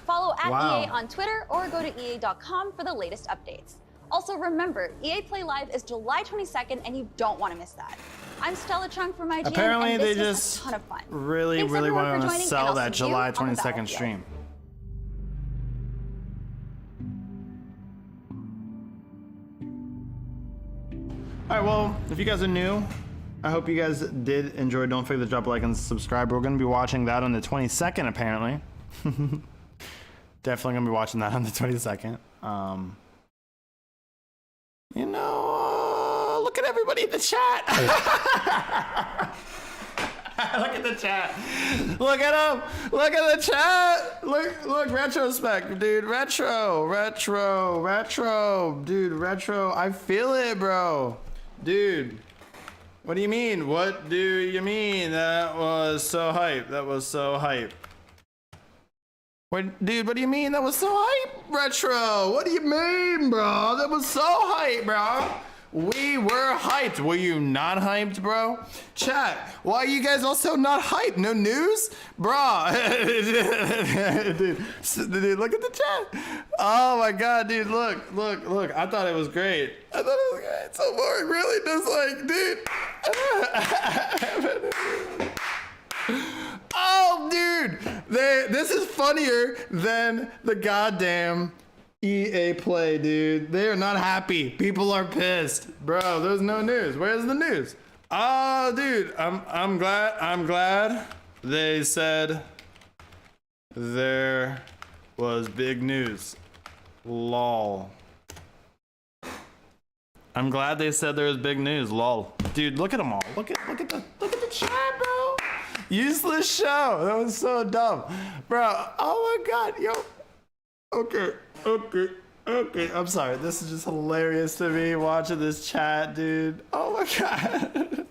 Follow @EA on Twitter or go to EA.com for the latest updates. Also remember, EA Play Live is July 22nd, and you don't want to miss that. I'm Stella Chung from IGN, Apparently and they this was just a ton of fun. really Thanks wanted everyone for to joining, and sell I'll that see you July on the 22nd Battlefield. stream. All right, well, if you guys are new, I hope you guys did enjoy. Don't forget to drop a like and subscribe. We're going to be watching that on the 22nd, apparently. Definitely going to be watching that on the 22nd. Look at everybody in the chat. Look at the chat. Look at them. Look at the chat. Look, retrospect, dude. Retro. Dude, retro. I feel it, bro. Dude. What do you mean? What do you mean? That was so hype. That was so hype. What, dude, what do you mean? That was so hype, retro. What do you mean, bro? That was so hype, bro. We were hyped. Were you not hyped, bro? Chat, why are you guys also not hyped? No news? Bro. dude, look at the chat. Oh my God, dude, look. I thought it was great. So boring, really, just like, dude. Oh, dude, this is funnier than the goddamn EA Play, dude. They are not happy. People are pissed, bro. There's no news. Where's the news? Oh, dude, I'm glad they said there was big news. Lol. I'm glad they said there was big news. Lol. Dude, look at them all. Look at the chat, bro. Useless show. That was so dumb. Bro, oh my god, yo. Okay. I'm sorry. This is just hilarious to me watching this chat, dude. Oh my god.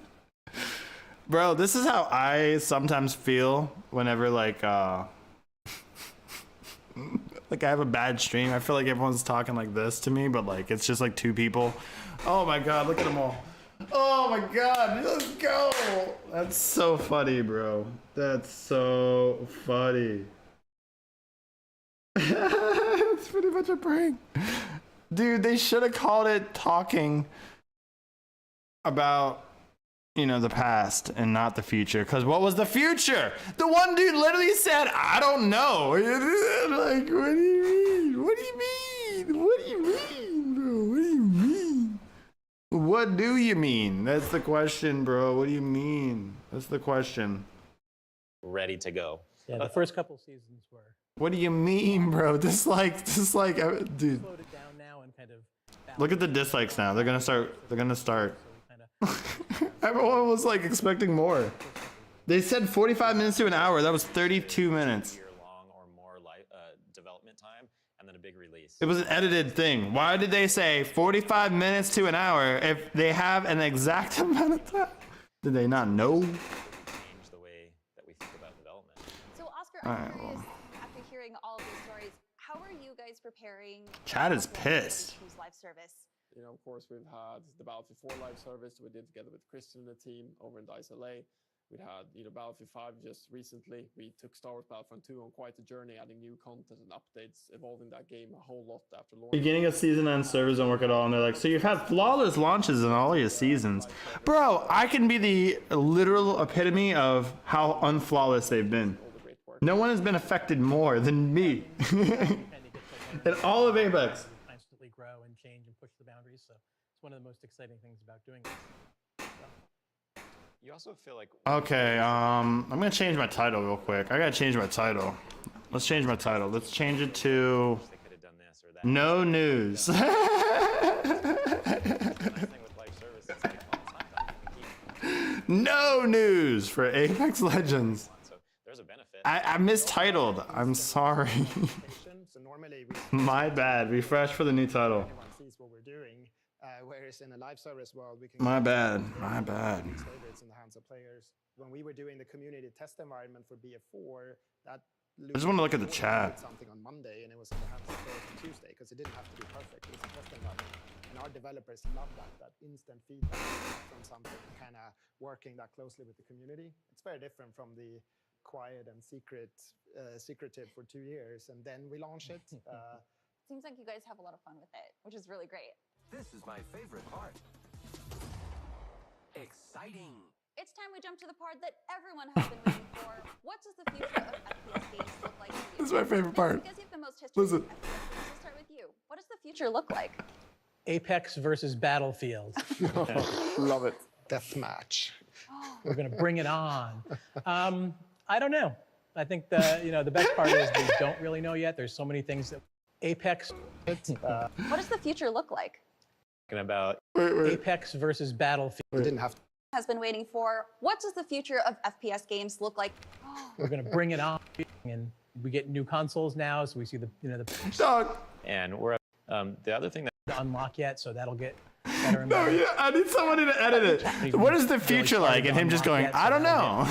Bro, this is how I sometimes feel whenever like like I have a bad stream. I feel like everyone's talking like this to me, but like it's just like two people. Oh my god, look at them all. Oh my god, let's go. That's so funny, bro. That's so funny. It's pretty much a prank. Dude, they should have called it talking about, you know, the past and not the future. Because what was the future? The one dude literally said, I don't know. Like, what do you mean? What do you mean? What do you mean, bro? What do you mean? What do you mean? That's the question, bro. What do you mean? That's the question. Ready to go. Yeah, the first couple seasons were. What do you mean, bro? Dude. Slowed it down now and kind of. Look at the dislikes now. They're gonna start. Everyone was like expecting more. They said 45 minutes to an hour. That was 32 minutes. Year-long or more development time, and then a big release. It was an edited thing. Why did they say 45 minutes to an hour if they have an exact amount of time? Did they not know? Change the way that we think about development. So Oscar, I'm curious, after hearing all of these stories, how are you guys preparing? Chad is pissed. Live service. You know, of course, we've had the Battlefield 4 live service we did together with Christian and the team over in DICE LA. We had, you know, Battlefield 5 just recently. We took Star Wars Battlefront 2 on quite a journey, adding new content and updates, evolving that game a whole lot after launch. Beginning of season end, servers don't work at all, and they're like, so you've had flawless launches in all your seasons. Bro, I can be the literal epitome of how unflawless they've been. No one has been affected more than me. In all of Apex. Constantly grow and change and push the boundaries, so it's one of the most exciting things about doing it. You also feel like. Okay, I'm gonna change my title real quick. I gotta change my title. Let's change my title. Let's change it to No News. No news for Apex Legends. I mistitled. I'm sorry. So normally My bad. Refresh for the new title. everyone sees what we're doing, whereas in a live service world, we can. My bad. My bad. It's in the hands of players. When we were doing the community test environment for BF4, that. I just want to look at the chat. Something on Monday, and it was in the hands of players on Tuesday because it didn't have to be perfect. It was a test environment, and our developers love that instant feedback from something, kind of working that closely with the community. It's very different from the quiet and secretive for 2 years, and then we launch it. Seems like you guys have a lot of fun with it, which is really great. This is my favorite part. Exciting. It's time we jump to the part that everyone has been waiting for. What does the future of FPS games look like to you? This is my favorite part. Because you have the most history. Listen. We'll start with you. What does the future look like? Apex versus Battlefield. Love it. Deathmatch. We're gonna bring it on. I don't know. I think the best part is we don't really know yet. There's so many things that Apex. What does the future look like? Talking about Apex versus Battlefield. We didn't have to. Has been waiting for. What does the future of FPS games look like? We're gonna bring it on, and we get new consoles now, so we see the Dog. And we're the other thing that unlock yet, so that'll get better and No, better. yeah, I need somebody to edit it. What is the future like? And him just going, I don't know.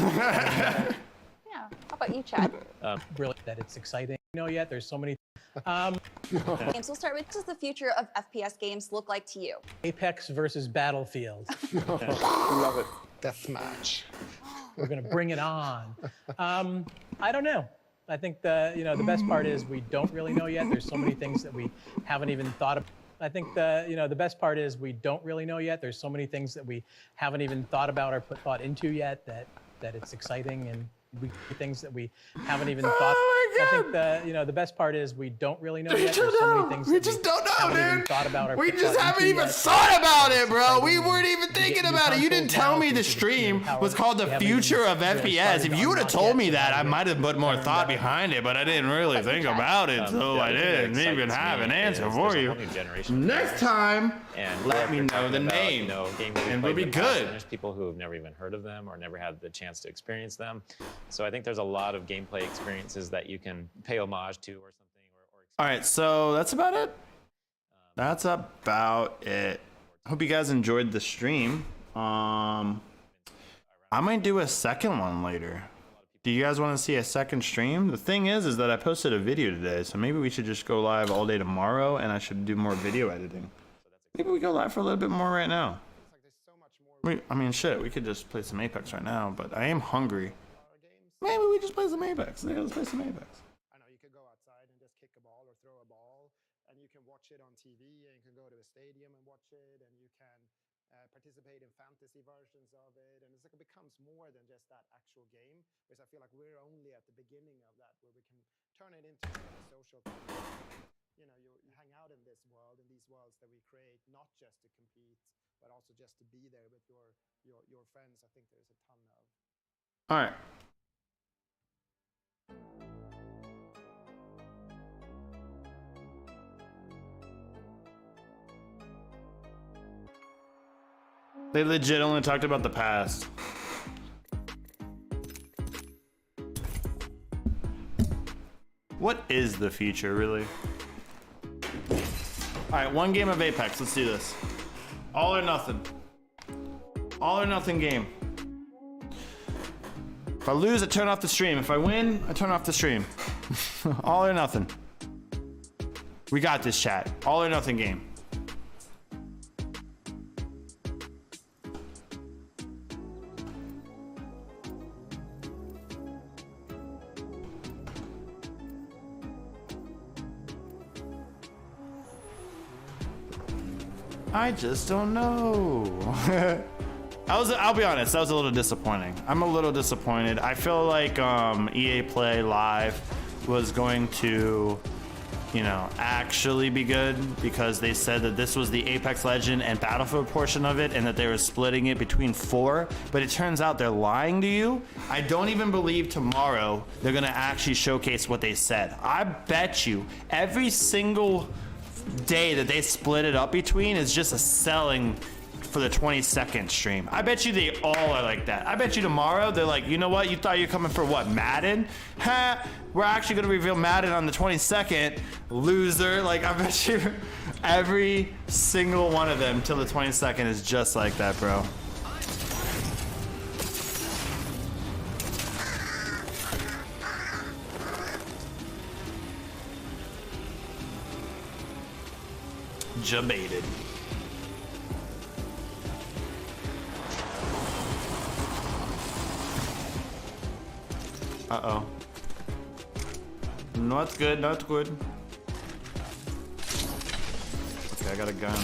Yeah. How about you, Chad? Really, that it's exciting. You know yet? There's so many. Games. We'll start with. What does the future of FPS games look like to you? Apex versus Battlefield. Love it. Deathmatch. We're gonna bring it on. I don't know. I think the best part is we don't really know yet. There's so many things that we haven't even thought of. I think the best part is we don't really know yet. There's so many things that we haven't even thought about or put thought into yet that it's exciting, and we things that we haven't even thought. Oh I think the best part is we don't really know yet. There's so many things we just don't know, dude. Thought about or we put just thought haven't into even yet. thought about it, bro. We exciting. weren't even thinking about it. You didn't tell me the stream was called the future of FPS. If you would have told me that, I might have put more thought behind it, but I didn't really think about it, so I didn't even have an answer for you. Next time, let me know the name, and we'll be good. There's people who have never even heard of them or never had the chance to experience them. So I think there's a lot of gameplay experiences that you can pay homage to or something. All right, so that's about it. That's about it. Hope you guys enjoyed the stream. I might do a second one later. Do you guys want to see a second stream? The thing is that I posted a video today, so maybe we should just go live all day tomorrow, and I should do more video editing. Maybe we go live for a little bit more right now. I mean, shit, we could just play some Apex right now, but I am hungry. Maybe we just play some Apex. Yeah, let's play some Apex. I know you could go outside and just kick a ball or throw a ball, and you can watch it on TV, and you can go to a stadium and watch it, and you can participate in fantasy versions of it, and it becomes more than just that actual game, because I feel like we're only at the beginning of that, where we can turn it into a social community. You know, you hang out in this world, in these worlds that we create, not just to compete, but also just to be there with your friends. I think there's a ton of. All right. They legit only talked about the past. What is the future, really? All right, one game of Apex. Let's do this. All or nothing. All or nothing game. If I lose, I turn off the stream. If I win, I turn off the stream. All or nothing. We got this, chat. All or nothing game. I just don't know. I'll be honest, that was a little disappointing. I'm a little disappointed. I feel like EA Play Live was going to, you know, actually be good, because they said that this was the Apex Legend and Battlefield portion of it, and that they were splitting it between 4, but it turns out they're lying to you. I don't even believe tomorrow they're gonna actually showcase what they said. I bet you every single day that they split it up between is just a selling for the 22nd stream. I bet you they all are like that. I bet you tomorrow they're like, you know what, you thought you're coming for what, Madden? Ha, we're actually gonna reveal Madden on the 22nd, loser. Like, I bet you every single one of them till the 22nd is just like that, bro. Jebaited. Uh-oh. Not good, not good. Okay, I got a gun.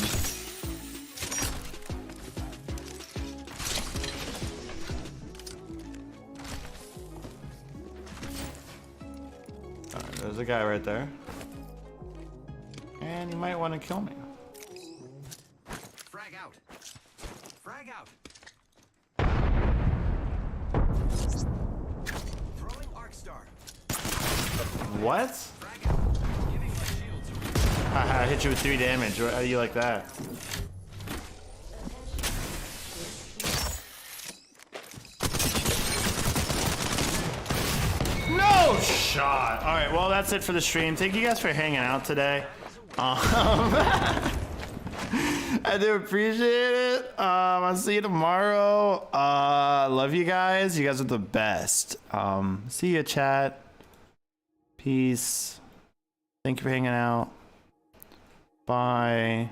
Alright, there's a guy right there. And you might want to kill me. Frag out. Frag out. Throwing arc star. What? Haha, I hit you with 3 damage. How do you like that? No shot. All right, well, that's it for the stream. Thank you guys for hanging out today. I do appreciate it. I'll see you tomorrow. Love you guys. You guys are the best. See ya, chat. Peace. Thank you for hanging out. Bye.